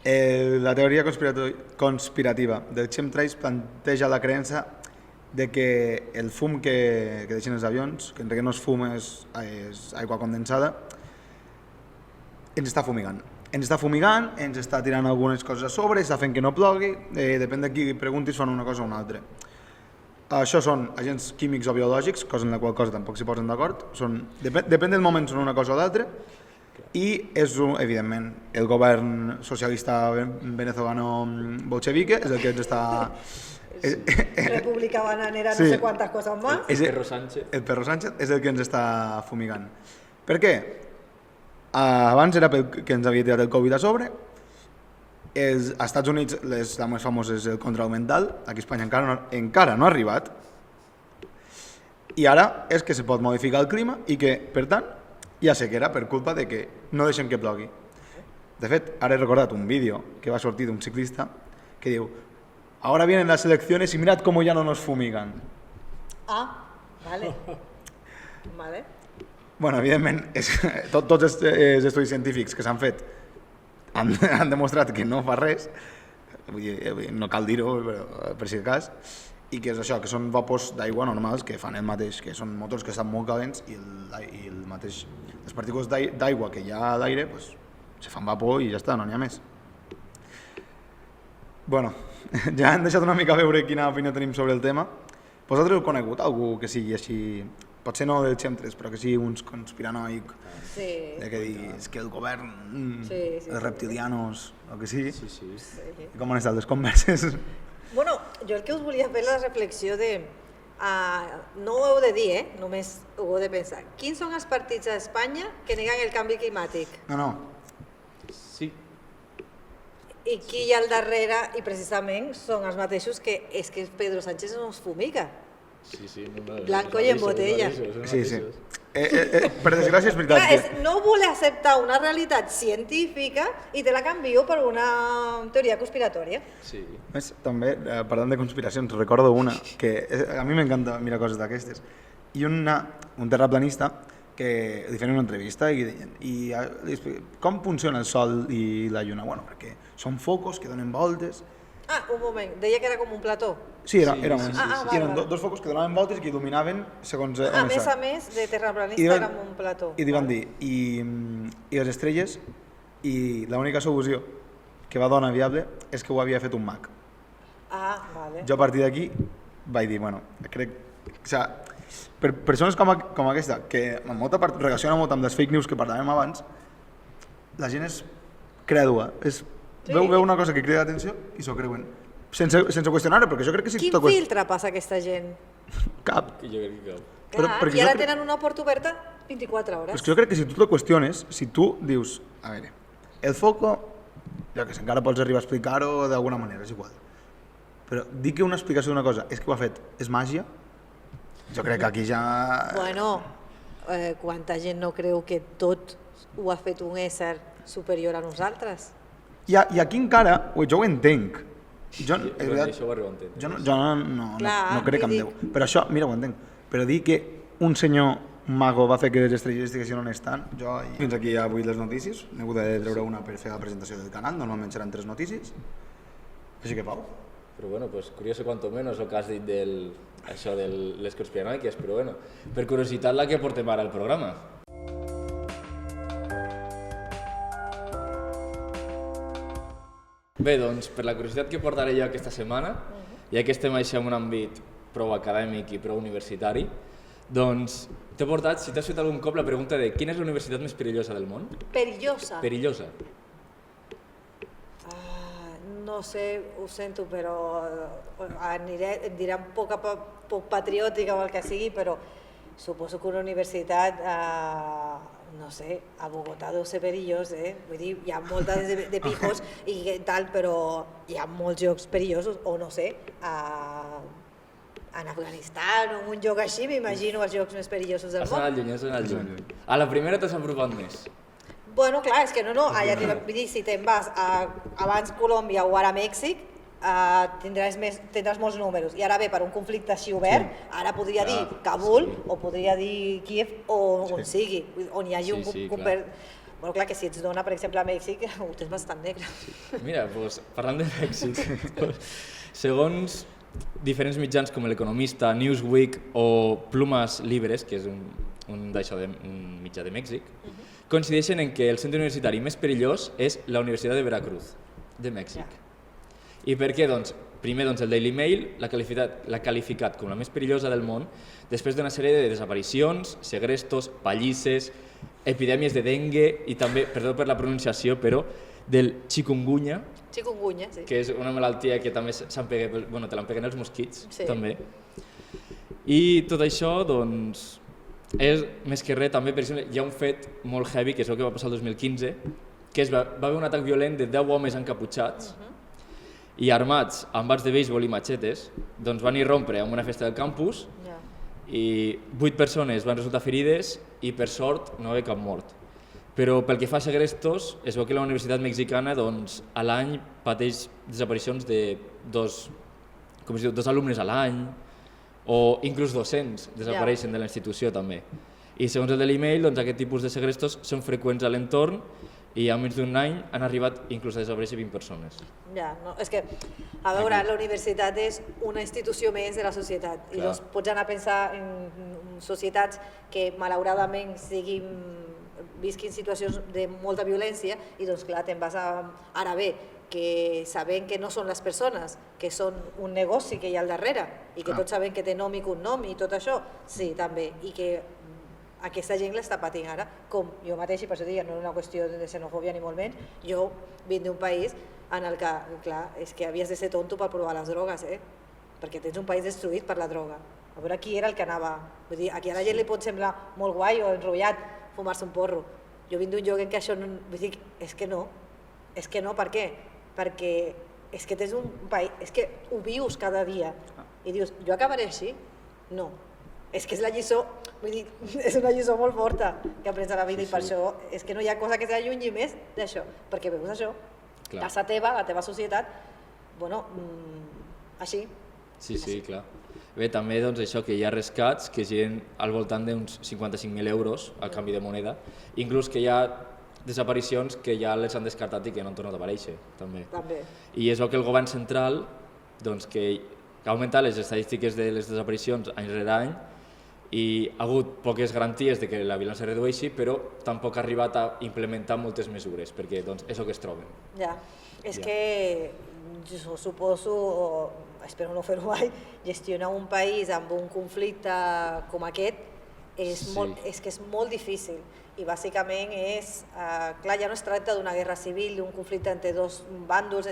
la teoria conspirativa del chemtrails planteja la creença de que el fum que deixen els avions, que en realitat no és fum, és aigua condensada, ens està fumigant. Ens està tirant algunes coses a sobre, està fent que no plogui, depèn de qui preguntis fan una cosa o una altra. Això són agents químics o biològics, cosa en la qual cosa tampoc s'hi posen d'acord, depèn del moment són una cosa o l'altra, i és, evidentment, el govern socialista venezolano bolchevique és el que ens està... República Bananera, no sé quantes coses més. El Perro Sánchez és el que ens està fumigant. Per què? Abans era que ens havia tirat el Covid a sobre. Als Estats Units la més famosa és el control mental. Aquí a Espanya encara no ha arribat. I ara és que se pot modificar el clima i que, per tant, hi ha sequera per culpa de que no deixem que plogui. De fet, ara he recordat un vídeo que va sortir d'un ciclista que diu: ahora vienen las elecciones y mirad cómo ya no nos fumigan. Vale. Bueno, evidentment, tots els estudis científics que s'han fet han demostrat que no fa res, no cal dir-ho, però per si de cas, i que és això, que són vapors d'aigua normals que fan el mateix, que són motors que estan molt calents i les partícules d'aigua que hi ha a l'aire se fan vapor i ja està, no n'hi ha més. Bueno, ja hem deixat una mica veure quina opinió tenim sobre el tema. Vosaltres heu conegut algú que sigui així, potser no del chemtrails, però que sigui un conspiranoic, que diguis que el govern, els reptilianos, o que sigui? Sí. I com han estat les converses? Bueno, jo el que us volia fer la reflexió de... no ho heu de dir, només ho heu de pensar. Quins són els partits a Espanya que neguen el canvi climàtic? No. Sí. I qui hi ha al darrere, i precisament són els mateixos que és que Pedro Sánchez no es fumiga. Sí, Blanco y en botella. Sí. Per desgràcia és veritat Clar, és no voler acceptar una realitat científica i te la canvio per una teoria conspiratòria. Sí. Més, també, parlant de conspiracions, recordo una que a mi m'encanta mirar coses d'aquestes. I un terraplanista que li feien una entrevista i deien li expliquen, com funciona el Sol i la Lluna? Bueno, perquè són focus que donen voltes. Ah, un moment, deia que era com un plató. Sí, eren vale. dos focus que donaven voltes i que il·luminaven segons on A estaven. més de terraplanista era un plató. I li van dir, i les estrelles, i l'única solució que va donar viable és que ho havia fet un mag. Ah, vale. Jo a partir d'aquí vaig dir, bueno, crec... O sigui, per persones com aquesta, que en molta part relaciona molt amb les fake news que parlàvem abans, la gent és crèdua, veu una cosa que crida l'atenció i s'ho creuen. Sense qüestionar-ho, perquè jo crec que si... Quin filtre passa aquesta gent? Cap. Jo crec que cap. Clar, i ara tenen una porta oberta 24 hores. Però és que jo crec que si tu te qüestiones, si tu dius, a veure, el foco, jo que sé, encara pots arribar a explicar-ho d'alguna manera, és igual. Però dir que una explicació d'una cosa és que ho ha fet, és màgia, jo crec que aquí ja... Bueno, quanta gent no creu que tot ho ha fet un ésser superior a nosaltres? I aquí encara, jo ho entenc. Jo no crec en Déu. Però això, mira, ho entenc. Però dir que un senyor mago va fer que les estrelles estiguessin on estan, jo... Fins aquí avui les notícies. N'he hagut de treure una per fer la presentació del canal. Normalment seran 3 notícies. Així que, Pau. Però bueno, pues curioso cuanto menos el que has dit això de les conspiranoiques, però bueno, per curiositat la que portem ara al programa. Bé, doncs, per la curiositat que portaré jo aquesta setmana, ja que estem així en un àmbit prou acadèmic i prou universitari, doncs t'he portat, si t'has fet algun cop, la pregunta de quina és la universitat més perillosa del món? Perillosa? Perillosa. No sé, ho sento, però em diran poc patriòtica o el que sigui, però suposo que una universitat, no sé, a Bogotà deu ser perillós, Vull dir, hi ha moltes de pijos i tal, però hi ha molts llocs perillosos, o no sé, en Afganistan o en un lloc així, m'imagino els llocs més perillosos del món. Has anat lluny. A la primera t'has apropat més. Bueno, clar, és que no, allà vull dir, si te'n vas abans Colòmbia o ara Mèxic, tindràs molts números. I ara bé, per un conflicte així obert, ara podria dir Kabul o podria dir Kiev o on sigui, on hi hagi un... Bueno, clar, que si ets dona, per exemple, a Mèxic, ho tens bastant negre. Mira, doncs, parlant de Mèxic, segons diferents mitjans com l'Economista, Newsweek o Plumas Libres, que és un mitjà de Mèxic, coincideixen en que el centre universitari més perillós és la Universitat de Veracruz, de Mèxic. I per què? Doncs, primer, el Daily Mail l'ha qualificat com la més perillosa del món després d'una sèrie de desaparicions, segrestos, pallisses, epidèmies de dengue i també, perdó per la pronunciació, però del chikungunya, sí. Que és una malaltia que també te l'empeguen els mosquits, també. I tot això, doncs, és més que res, també, per exemple, hi ha un fet molt heavy, que és el que va passar el 2015, que va haver un atac violent de 10 homes encaputxats i armats amb bats de béisbol i matxetes, doncs van irrompre en una festa del campus i 8 persones van resultar ferides i, per sort, no hi ha cap mort. Però pel que fa a segrestos, es veu que la Universitat Mexicana a l'any pateix desaparicions de dos alumnes a l'any, o inclús docents desapareixen de la institució també. I segons el Daily Mail, aquest tipus de segrestos són freqüents a l'entorn i en menys d'un any han arribat inclús a desaparèixer 20 persones. És que, a veure, la universitat és una institució més de la societat i doncs pots anar a pensar en societats que malauradament visquin situacions de molta violència i doncs clar, te'n vas a... Ara bé, que sabem que no són les persones, que són un negoci que hi ha al darrere i que tots sabem que té nom i cognom i tot això, sí, també, i que aquesta gent l'està patint ara, com jo mateix, i per això dic, no és una qüestió de xenofòbia ni molt menys, jo vinc d'un país en el que, clar, és que havies de ser tonto per provar les drogues, perquè tens un país destruït per la droga. A veure qui era el que anava... Vull dir, aquí a la gent li pot semblar molt guai o enrotllat fumar-se un porro. Jo vinc d'un lloc en què això no... Vull dir, és que no, per què? perquè és que tens un país, és que ho vius cada dia i dius, jo acabaré així? No. És que és la lliçó, vull dir, és una lliçó molt forta que aprens a la vida i per això és que no hi ha cosa que s'allunyi més d'això, perquè veus això, casa teva, la teva societat, bueno, així. Sí, clar. Bé, també doncs, això que hi ha rescats que giren al voltant d'uns 55.000 euros al canvi de moneda, inclús que hi ha desaparicions que ja les han descartat i que no han tornat a aparèixer, també. I és el que el govern central, doncs, que ha augmentat les estadístiques de les desaparicions any rere any i ha hagut poques garanties de que la violència es redueixi, però tampoc ha arribat a implementar moltes mesures, perquè doncs, és el que es troben. Ja, és que jo suposo, espero no fer-ho mai, gestionar un país amb un conflicte com aquest és que és molt difícil i bàsicament és, clar, ja no es tracta d'una guerra civil, d'un conflicte entre dos bàndols,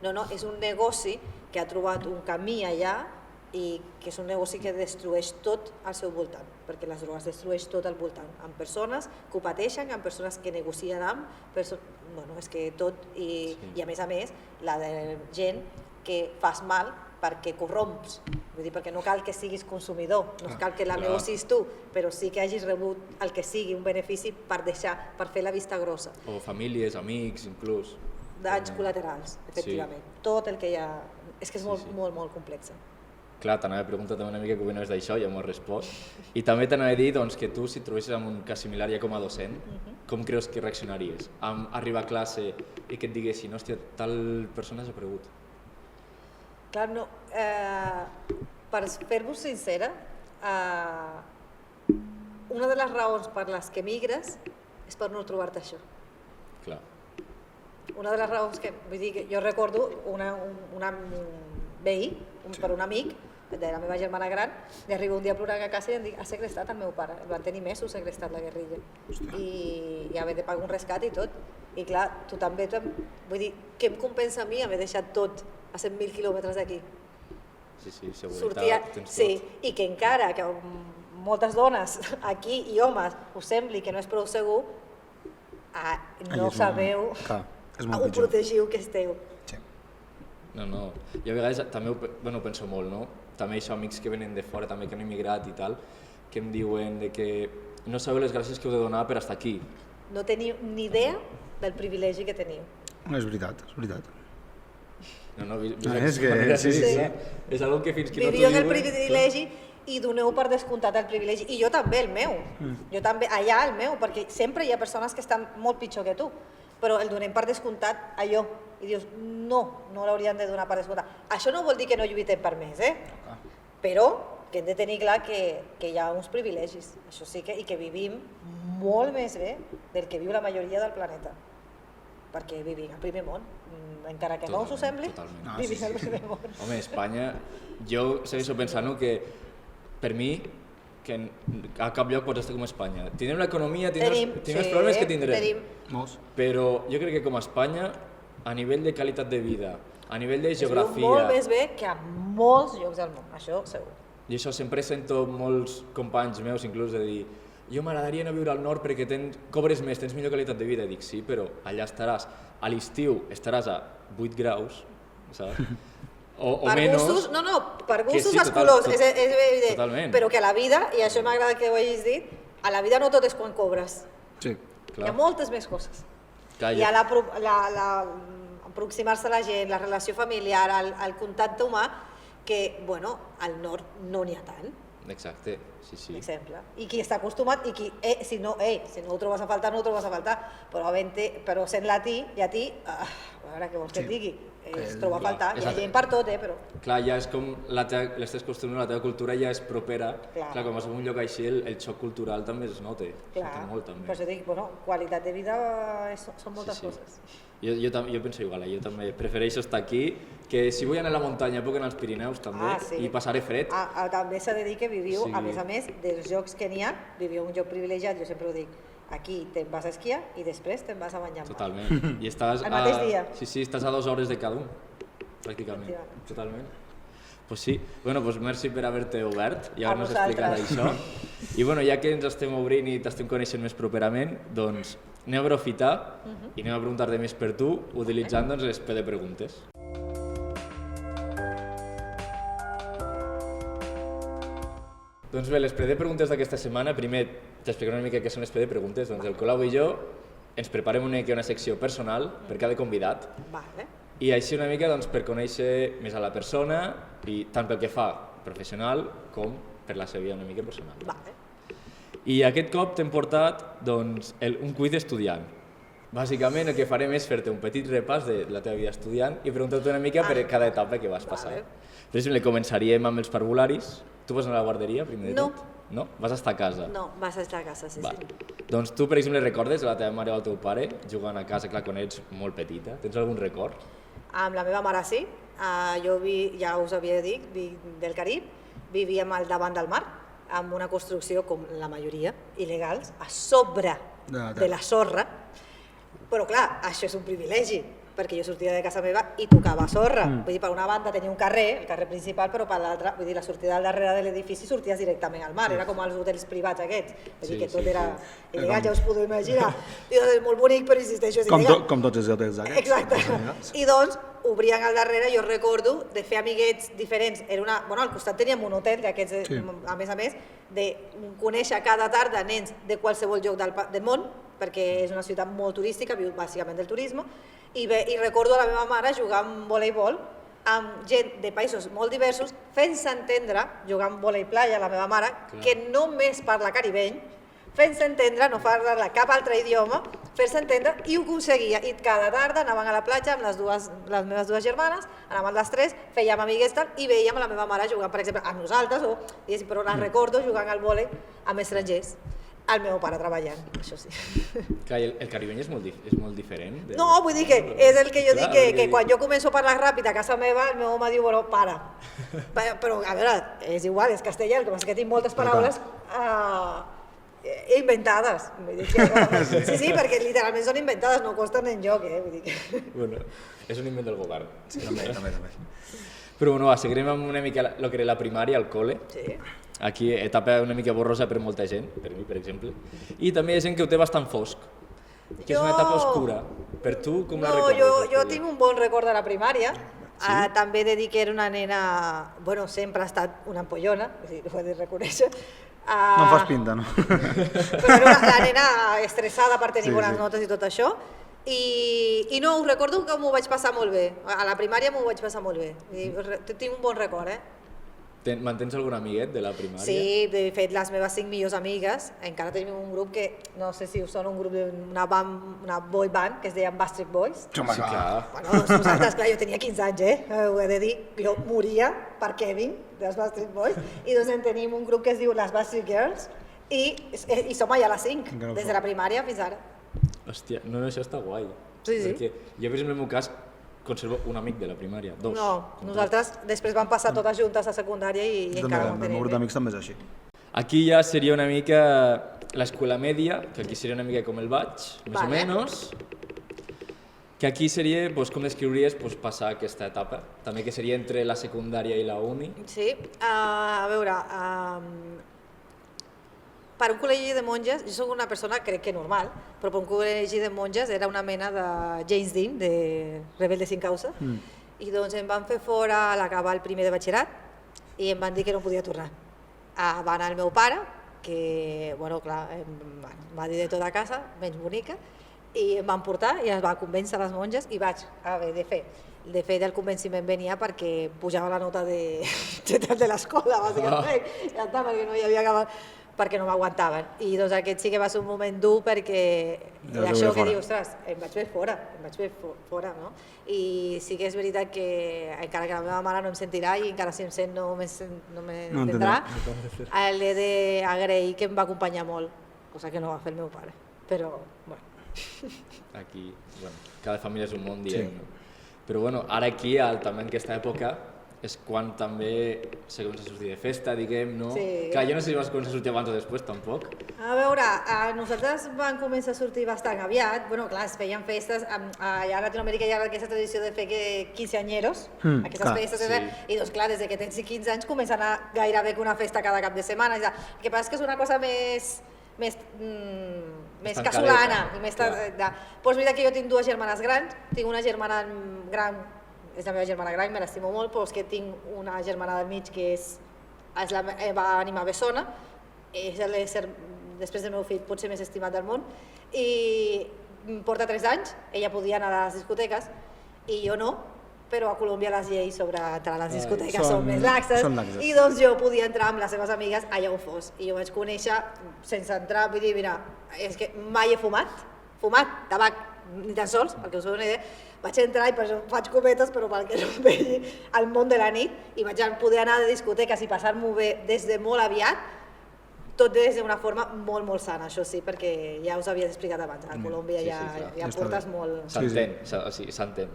no, és un negoci que ha trobat un camí allà i que és un negoci que destrueix tot al seu voltant, perquè les drogues destrueix tot al voltant, amb persones que ho pateixen, amb persones que negocien amb, bueno, és que tot, i a més, la de gent que fas mal perquè corromps, vull dir, perquè no cal que siguis consumidor, no cal que la negocis tu, però sí que hagis rebut el que sigui un benefici per fer la vista grossa. O famílies, amics, inclús. Danys col·laterals, efectivament. Tot el que hi ha... És que és molt complex. Clar, t'anava a preguntar també una mica què opines d'això, ja m'ho has respost. I també t'anava a dir que tu, si et trobessis en un cas similar ja com a docent, com creus que reaccionaries? Amb arribar a classe i que et diguessin, hòstia, tal persona s'ha aparegut. Clar, no. Per fer-vos sincera, una de les raons per les que migres és per no trobar-te això. Clar. Una de les raons que, vull dir, que jo recordo una veí, per un amic de la meva germana gran, li arriba un dia plorant a casa i em dic, ha segrestat el meu pare, el van tenir mesos segrestat la guerrilla i haver de pagar un rescat i tot, i clar, tu també, vull dir, què em compensa a mi haver deixat tot a 100.000 quilòmetres d'aquí? Sí, seguretat, tens tot. I que encara que moltes dones aquí i homes us sembli que no és prou segur, no sabeu ho protegiu que esteu. No, jo a vegades també ho penso molt, no? També això, amics que venen de fora, també que han immigrat i tal, que em diuen que no sabeu les gràcies que heu de donar per estar aquí. No teniu ni idea del privilegi que teniu. No, és veritat. No, és que... Sí. És algo que fins que no t'ho Viviu diuen... en el privilegi i doneu per descomptat el privilegi. I jo també, el meu. Jo també, allà el meu, perquè sempre hi ha persones que estan molt pitjor que tu, però el donem per descomptat allò. I dius, no l'haurien de donar per descomptat. Això no vol dir que no lluitem per més, però que hem de tenir clar que hi ha uns privilegis, això sí que, i que vivim molt més bé del que viu la majoria del planeta, perquè vivim al primer món, encara que no us ho sembli, vivim al primer món. Home, Espanya, jo segueixo pensant que per mi que a cap lloc pots estar com Espanya. Tindrem l'economia, tindrem els problemes que tindrem, però jo crec que com a Espanya, a nivell de qualitat de vida, a nivell de geografia... Es viu molt més bé que a molts llocs del món, això segur. I això sempre sento molts companys meus, inclús, de dir jo m'agradaria no viure al nord perquè cobres més, tens millor qualitat de vida. I dic, sí, però allà estaràs, a l'estiu estaràs a 8 graus, saps? O menys... Per gustos els colors, és evident. Totalment. Però que a la vida, i això m'agrada que ho hagis dit, a la vida no tot és quan cobres. Sí, clar. Hi ha moltes més coses. Hi ha aproximar-se a la gent, la relació familiar, el contacte humà, que, bueno, al nord no n'hi ha tant. Exacte, sí. Exemple. I qui està acostumat, i qui, si no ho trobes a faltar, no ho trobes a faltar, però sent llatí, a veure què vols que et digui, es troba a faltar, hi ha gent per tot, però... Clar, ja és com les teves costums, la teva cultura ja és propera, clar, com vas a un lloc així, el xoc cultural també es nota, molt també. Per això dic, bueno, qualitat de vida són moltes coses. Jo penso igual, jo també prefereixo estar aquí, que si vull anar a la muntanya puc anar als Pirineus també, i passaré fred. També s'ha de dir que viviu, a més, dels llocs que n'hi ha, viviu un lloc privilegiat, jo sempre ho dic, aquí te'n vas a esquiar i després te'n vas a banyar. Totalment. I estàs el mateix dia. Sí, estàs a 2 hores de cada un, pràcticament. Totalment. Pues sí. Bueno, pues merci per haver-te obert i haver-nos explicat això. I bueno, ja que ens estem obrint i t'estem coneixent més properament, doncs anem a aprofitar i anem a preguntar-te més per tu utilitzant doncs, les P de preguntes. Doncs bé, les P de preguntes d'aquesta setmana, primer t'explicaré una mica què són les P de preguntes. Doncs el Colau i jo ens preparem una secció personal per cada convidat. Vale. I així una mica doncs, per conèixer més a la persona, i tant pel que fa professional com per la seva vida una mica personal. Vale. I aquest cop t'hem portat doncs, un quiz d'estudiant. Bàsicament el que farem és fer-te un petit repàs de la teva vida estudiant i preguntar-te una mica per cada etapa que vas passar. Per exemple, començaríem amb els parvularis. Tu vas anar a la guarderia primer de tot? No. Vas estar a casa? No, vas estar a casa, sí. Doncs tu, per exemple, recordes la teva mare o el teu pare jugant a casa, clar, quan ets molt petita? Tens algun record? Amb la meva mare sí. Jo, ja us havia dit, del Carib, vivíem al davant del mar, amb una construcció, com la majoria, il·legals, a sobre de la sorra. Però clar, això és un privilegi, perquè jo sortia de casa meva i tocava sorra. Vull dir, per una banda tenia un carrer, el carrer principal, però per l'altra, vull dir, la sortida al darrere de l'edifici sorties directament al mar, era com els hotels privats aquests. Vull dir que tot era il·legal, ja us podeu imaginar. És molt bonic, però insisteixo, és il·legal. Com tots els hotels aquests. Exacte. I doncs, obrien al darrere, jo recordo, de fer amiguets diferents. Al costat teníem un hotel d'aquests, a més, de conèixer cada tarda nens de qualsevol lloc del món, perquè és una ciutat molt turística, viu bàsicament del turisme, i recordo a la meva mare jugar amb voleibol amb gent de països molt diversos, fent-se entendre, jugant amb vòlei playa, la meva mare, que només parla caribeny, fent-se entendre, no parla cap altre idioma, fer-se entendre, i ho aconseguia. I cada tarda anaven a la platja amb les meves dues germanes, anàvem les tres, fèiem amigues i veiem a la meva mare jugant, per exemple, amb nosaltres, però la recordo jugant al vòlei amb estrangers. El meu pare treballant, això sí. Clar, el caribeny és molt diferent. No, vull dir que és el que jo dic, que quan jo començo a parlar ràpid a casa meva, el meu home diu, bueno, para. Però, a veure, és igual, és castellà, el que passa que tinc moltes paraules inventades. Sí, perquè literalment són inventades, no costen enlloc, vull dir que... Bueno, és un invent del govern. Sí, també. Però bueno, seguirem amb una mica el que era la primària, al col·le. Sí. Aquí, etapa una mica borrosa per molta gent, per mi, per exemple. I també hi ha gent que ho té bastant fosc, que és una etapa oscura. Per tu, com la recordes? No, jo tinc un bon record de la primària. També he de dir que era una nena... Bueno, sempre ha estat una ampollona, ho he de reconèixer. No em fas pinta, no? Però era la nena estressada per tenir bones notes i tot això. I no, us recordo que m'ho vaig passar molt bé. A la primària m'ho vaig passar molt bé. Tinc un bon record, Mantens algun amiguet de la primària? Sí, de fet, les meves 5 millors amigues, encara tenim un grup que, no sé si us sona, un grup d'una boy band, que es deia Backstreet Boys. Sí, clar. Bueno, nosaltres, clar, jo tenia 15 anys, ho he de dir, jo moria per Kevin, dels Backstreet Boys, i doncs en tenim un grup que es diu les Backstreet Girls, i som allà a les 5, des de la primària fins ara. Hòstia, no, això està guai. Sí. Perquè jo, per exemple, en el meu cas, conservo un amic de la primària, dos. No, nosaltres després vam passar totes juntes a secundària i encara no tenim. El meu grup d'amics també és així. Aquí ja seria una mica l'escola media, que aquí seria una mica com el baig, més o menys. Que aquí seria, com descriuries passar aquesta etapa? També que seria entre la secundària i la uni? Sí, a veure, per un col·legi de monges, jo soc una persona crec que normal, però per un col·legi de monges era una mena de James Dean, de Rebelde sin causa, i doncs em van fer fora a l'acabar el primer de batxillerat i em van dir que no podia tornar. Va anar el meu pare, que, bueno, clar, em va dir de tota casa, menys bonica, i em van portar i es va convèncer les monges i vaig haver de fer. De fet, el convenciment venia perquè pujava la nota de l'escola, bàsicament, ja està, perquè no hi havia acabat, perquè no m'aguantaven. I doncs aquest sí que va ser un moment dur perquè era això que diu, ostres, em vaig fer fora, no? I sí que és veritat que encara que la meva mare no em sentirà i encara si em sent no m'entendrà, l'he d'agrair que em va acompanyar molt, cosa que no va fer el meu pare, però, bueno. Aquí, bueno, cada família és un món, diem, no? Però bueno, ara aquí, també en aquesta època, és quan també se comença a sortir de festa, diguem, no? Sí. Clar, jo no sé si vas començar a sortir abans o després, tampoc. A veure, nosaltres vam començar a sortir bastant aviat. Bueno, clar, es feien festes, allà a Latinoamèrica hi ha aquesta tradició de fer 15-anyeros, aquestes festes, i doncs clar, des que tens 15 anys comença a anar gairebé que una festa cada cap de setmana. El que passa és que és una cosa més casolana i més... Doncs mira que jo tinc dues germanes grans, tinc una germana gran, és la meva germana gran, me l'estimo molt, però és que tinc una germana del mig que és la meva ànima bessona, és l'ésser, després del meu fill, potser més estimat del món, i porta 3 anys, ella podia anar a les discoteques i jo no, però a Colòmbia les lleis sobre entrar a les discoteques són més laxes, i doncs jo podia entrar amb les seves amigues allà on fos. I jo vaig conèixer sense entrar, vull dir, mira, és que mai he fumat tabac, ni tan sols, perquè us feu una idea, vaig entrar i per això faig cometes, però pel que no em vegi al món de la nit, i vaig poder anar a discoteques i passar-m'ho bé des de molt aviat, tot des d'una forma molt, molt sana, això sí, perquè ja us havia explicat abans, a Colòmbia ja portes molt... S'entén, o sigui, s'entén.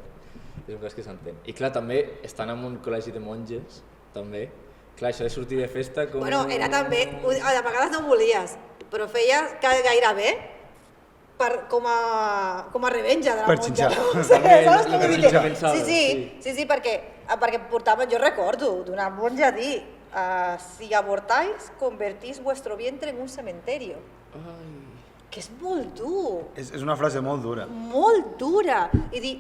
És un cas que s'entén. I clar, també estan en un col·legi de monges, també. Clar, això de sortir de festa com... Bueno, era també, a vegades no volies, però feies gairebé com a revenja de la monja. Sí, perquè portaven, jo recordo, d'una monja dir, si abortáis, convertís vuestro vientre en un cementerio. Que és molt dur. És una frase molt dura. Molt dura. I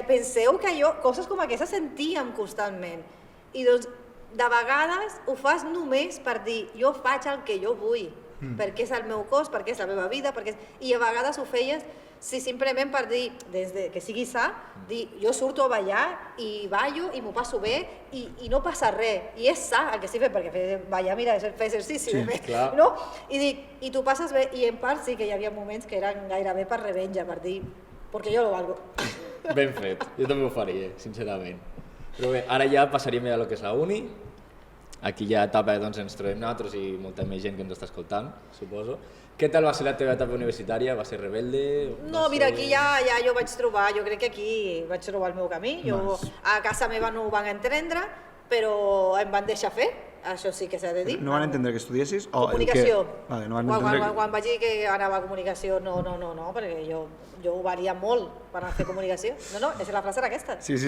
penseu que coses com aquestes sentíem constantment. I doncs, de vegades ho fas només per dir, jo faig el que jo vull, perquè és el meu cos, perquè és la meva vida, i a vegades ho feies simplement per dir, des que sigui sa, dir, jo surto a ballar i ballo i m'ho passo bé i no passa res. I és sa el que estic fent, perquè ballar, mira, és fer exercici, no? I dic, i t'ho passes bé, i en part sí que hi havia moments que eren gairebé per revenja, per dir, perquè jo lo valgo. Ben fet, jo també ho faria, sincerament. Però bé, ara ja passaríem a lo que és la uni. Aquí ja etapa doncs, ens trobem nosaltres i molta més gent que ens està escoltant, suposo. Què tal va ser la teva etapa universitària? Va ser rebelde? No, mira, aquí ja jo vaig trobar, jo crec que aquí vaig trobar el meu camí. A casa meva no ho van entendre, però em van deixar fer, això sí que s'ha de dir. No van entendre que estudiessis? Comunicació. Quan vaig dir que anava a comunicació, no, perquè jo ho valia molt per anar a fer comunicació. No, la frase era aquesta. Sí.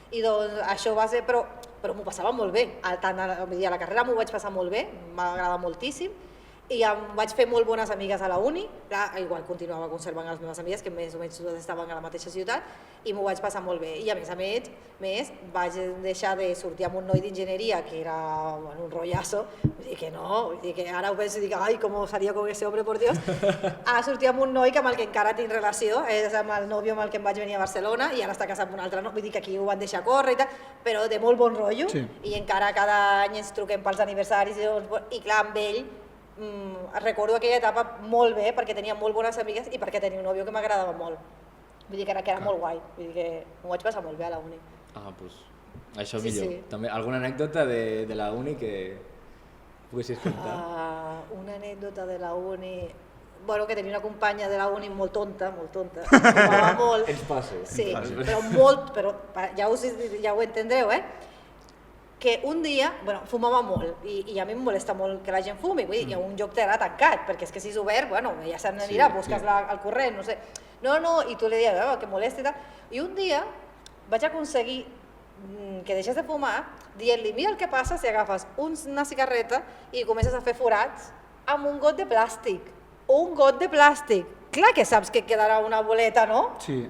I doncs això va ser, però m'ho passava molt bé. A la carrera m'ho vaig passar molt bé, m'agrada moltíssim, i em vaig fer molt bones amigues a la uni, igual continuava conservant les meves amigues, que més o menys totes estaven a la mateixa ciutat, i m'ho vaig passar molt bé. I a més, vaig deixar de sortir amb un noi d'enginyeria, que era un rotllazo, vull dir que ara ho penso i dic, ai, com seria con ese hombre, por Dios, a sortir amb un noi amb el que encara tinc relació, és amb el nòvio amb el que em vaig venir a Barcelona, i ara està casat amb un altre, vull dir que aquí ho van deixar córrer i tal, però de molt bon rotllo, i encara cada any ens truquem pels aniversaris, i clar, amb ell, recordo aquella etapa molt bé perquè tenia molt bones amigues i perquè tenia un nòvio que m'agradava molt. Vull dir que era molt guai, vull dir que m'ho vaig passar molt bé a la uni. Doncs això millor. També alguna anècdota de la uni que poguessis contar? Una anècdota de la uni... Bueno, que tenia una companya de la uni molt tonta, fumava molt. Ens passa. Sí, però molt, però ja ho entendreu, que un dia, fumava molt, i a mi em molesta molt que la gent fumi, vull dir, hi ha un lloc t'era tancat, perquè és que si és obert, ja se n'anirà, busques el corrent, no sé. No, i tu li dius, que molesta i tal. I un dia vaig aconseguir que deixés de fumar dient-li, mira el que passa si agafes una cigarreta i comences a fer forats amb un got de plàstic. Un got de plàstic. Clar que saps que quedarà una boleta, no? Sí.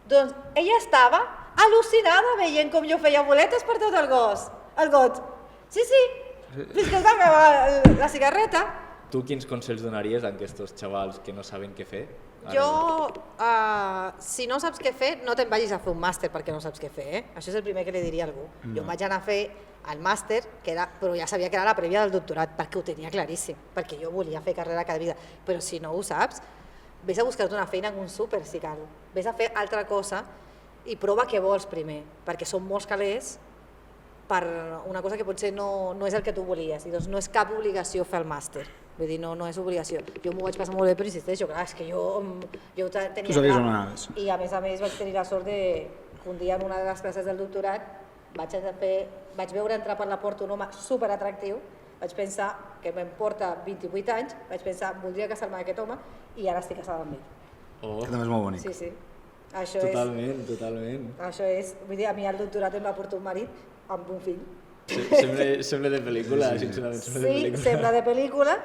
Doncs ella estava al·lucinada veient com jo feia boletes per tot el got. Sí. Fins que es va acabar la cigarreta. Tu quins consells donaries a aquests xavals que no saben què fer? Jo, si no saps què fer, no te'n vagis a fer un màster perquè no saps què fer, Això és el primer que li diria a algú. Jo vaig anar a fer el màster, però ja sabia que era la prèvia del doctorat, perquè ho tenia claríssim, perquè jo volia fer carrera acadèmica. Però si no ho saps, vés a buscar-te una feina en un súper, si cal. Vés a fer altra cosa i prova què vols primer, perquè són molts calés per una cosa que potser no és el que tu volies. I doncs no és cap obligació fer el màster. Vull dir, no és obligació. Jo m'ho vaig passar molt bé, però insisteixo, clar, és que jo tenia clar. I a més vaig tenir la sort de que un dia en una de les classes del doctorat vaig veure entrar per la porta un home superatractiu, vaig pensar que me'n porta 28 anys, vaig pensar, voldria casar-me amb aquest home i ara estic casada amb ell. Oh, Que també és molt bonic. Sí, sí. Això totalment, totalment. Això és, vull dir, a mi al doctorat em va portar un marit amb un fill. Sembla de pel·lícula, sincerament, sembla de Sí, pel·lícula. sembla de pel·lícula.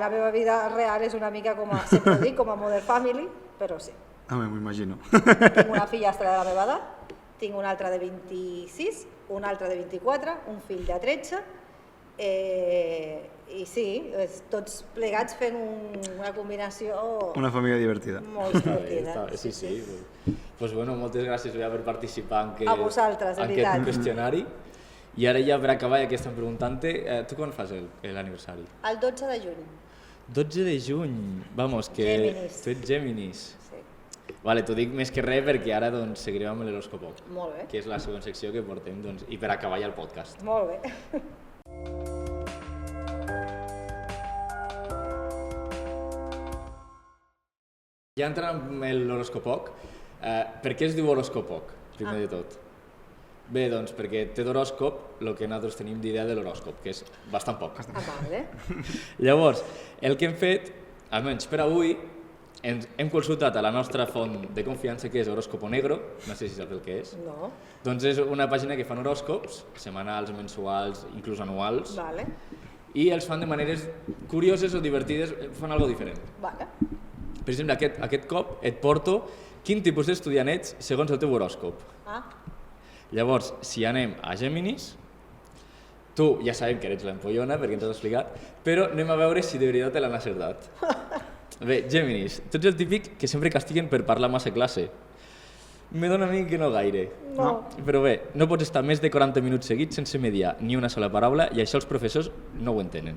La meva vida real és una mica com a, sempre ho dic, com a Modern Family, però sí. M'ho imagino. Tinc una fillastra de la meva edat, tinc una altra de 26, una altra de 24, un fill de 13, i sí, tots plegats fent una combinació Una família divertida. molt divertida. Sí. Pues bueno, moltes gràcies per participar A vosaltres, de en veritat. aquest qüestionari. I ara ja per acabar, ja que estem preguntant-te, tu quan fas l'aniversari? El 12 de juny. 12 de juny, vamos, que Géminis. tu ets Géminis. Sí. Vale, t'ho dic més que res perquè ara doncs, seguirem amb l'horòscopo, Molt bé. que és la següent secció que portem, doncs, i per acabar ja el podcast. Molt bé. Ja entrant amb l'horòscopoc, per què es diu horòscopoc, primer de tot? Bé, doncs perquè té d'horòscop el que nosaltres tenim d'idea de l'horòscop, que és bastant poc. Vale. Llavors, el que hem fet, almenys per avui, hem consultat a la nostra font de confiança, que és Horòscopo Negro, no sé si saps el que és. No. Doncs és una pàgina que fan horòscops, setmanals, mensuals, inclús anuals, Vale. i els fan de maneres curioses o divertides, fan algo diferent. Vale. Per exemple, aquest cop et porto quin tipus d'estudiant ets segons el teu horòscop. Ah, Llavors, si anem a Géminis, tu ja sabem que eres l'empollona, perquè ens has explicat, però anem a veure si de veritat te l'han acertat. Bé, Géminis, tu ets el típic que sempre castiguen per parlar massa a classe. Me dona a mi que no gaire. no. Però bé, no pots estar més de 40 minuts seguits sense mediar ni una sola paraula i això els professors no ho entenen.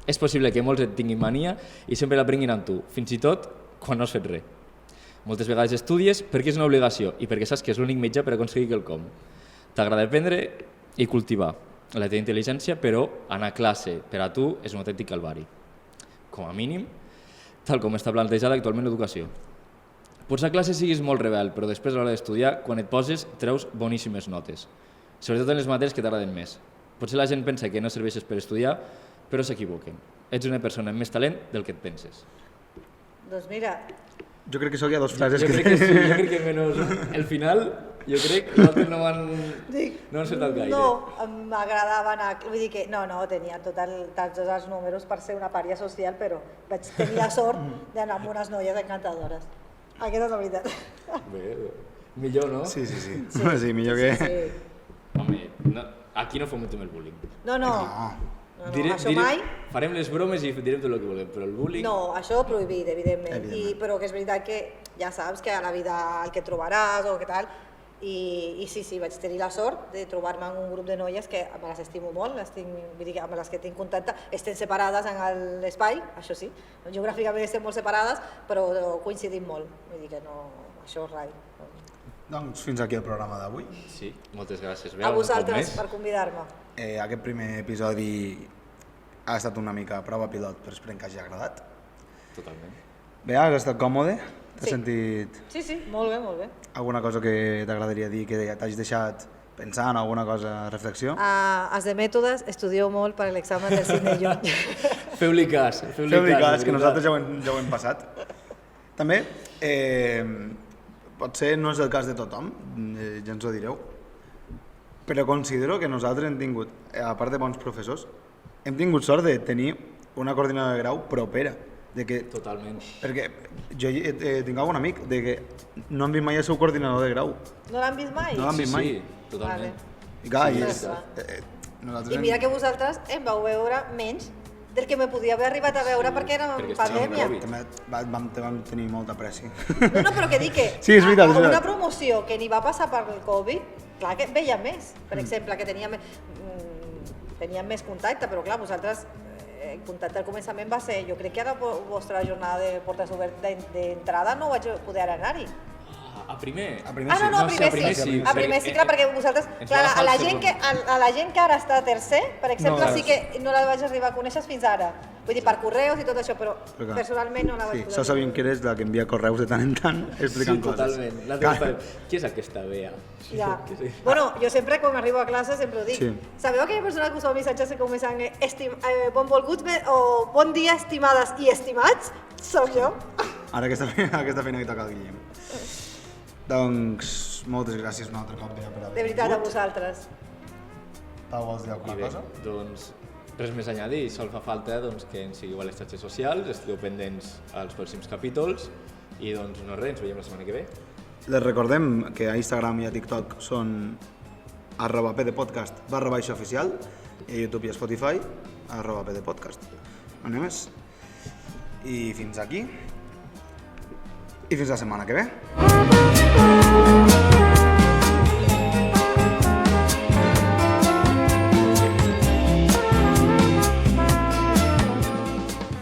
És possible que molts et tinguin mania i sempre l'aprenguin amb tu, fins i tot quan no has fet res. Moltes vegades estudies perquè és una obligació i perquè saps que és l'únic mitjà per aconseguir quelcom. T'agrada aprendre i cultivar la teva intel·ligència, però anar a classe per a tu és un autèntic calvari. Com a mínim, tal com està plantejada actualment l'educació. Pots a classe siguis molt rebel, però després a l'hora d'estudiar, quan et poses, treus boníssimes notes. Sobretot en les matèries que t'agraden més. Potser la gent pensa que no serveixes per estudiar, però s'equivoquen. Ets una persona amb més talent del que et penses. Doncs mira, Jo crec que això hi ha dos frases Jo crec que sí, jo crec que menys el final, jo crec que nosaltres no han encertat gaire. no, m'agradava anar, vull dir que no, tenia tots els números per ser una pària social, però vaig tenir la sort d'anar amb unes noies encantadores. Aquesta és la veritat. Bé, millor, no? Sí. Sí, millor que... Sí. Home, aquí no fomentem el bullying. No, això mai. Farem les bromes i direm tot el que volem, però el bullying... No, això prohibit, evidentment. Evidentment. Però que és veritat que ja saps que a la vida el que trobaràs o què tal. I sí, vaig tenir la sort de trobar-me en un grup de noies que me les estimo molt, vull dir que amb les que tinc contacte, estem separades en l'espai, això sí, geogràficament estem molt separades, però coincidim molt, vull dir que no, això rai. Doncs fins aquí el programa d'avui. Sí, moltes gràcies. A vosaltres per convidar-me. Aquest primer episodi ha estat una mica prova pilot, però esperem que hagi agradat. Totalment. Bé, has estat còmode? T'has Sí. sentit Sí, molt bé, molt bé. alguna cosa que t'agradaria dir, que t'hagis deixat pensant, alguna cosa, reflexió? Els de mètodes estudieu molt per l'examen del 5 de juny. Feu-li cas, Feu-li cas, de que veritat. nosaltres ja ho hem passat. També, potser no és el cas de tothom, ja ens ho direu, però considero que nosaltres hem tingut, a part de bons professors, hem tingut sort de tenir una coordinadora de grau propera. De que, Totalment. perquè jo tinc algun amic de que no han vist mai el seu coordinador de grau. No l'han vist mai? No l'han vist mai. Sí, totalment. I clar, Sí, i és nosaltres I mira que vosaltres em vau veure menys del que me podia haver arribat a veure perquè era perquè en estàvem en pandèmia. Covid. vam tenir molta pressió. No, però que dic que Sí, és veritat, és a una veritat. promoció que ni va passar per el Covid, clar que veia més, Mm. per exemple, que teníem més contacte, però clar, vosaltres el contacte al començament va ser, jo crec que a la vostra jornada de portes obertes d'entrada no vaig poder anar-hi. A primer? A primer Ah, no, No, a sí, primer a primer sí. sí. A primer sí, clar, perquè vosaltres... ens Clar, va agafar a el la gent que ara està a tercer, per exemple, No, sí que no la vaig arribar a conèixer fins ara. Vull dir, per correus i tot això, però clar. personalment no la vaig Sí, poder. só sabíem que eres la que envia correus de tant en tant explicant Sí, coses. totalment. Qui és aquesta Bea? Ja. Que sí. Bueno, jo sempre quan arribo a classe sempre ho dic. Sí. Sabeu aquella persona que us fa missatges que comencen benvolguts o bon dia, estimades i estimats? Soc jo. Ara aquesta feina que toca el Guillem. Doncs moltes gràcies un altre cop per haver De veritat, a vingut. vosaltres. Pau, vols dir I alguna bé, cosa? doncs res més a añadir, sol fa falta doncs, que ens seguiu a les xarxes socials, estigueu pendents als pròxims capítols i doncs no res, ens veiem la setmana que ve. Les recordem que a Instagram i a TikTok són @pdpodcast /oficial i a YouTube i a Spotify @pdpodcast. No anem més. I fins aquí. I fins la setmana que ve.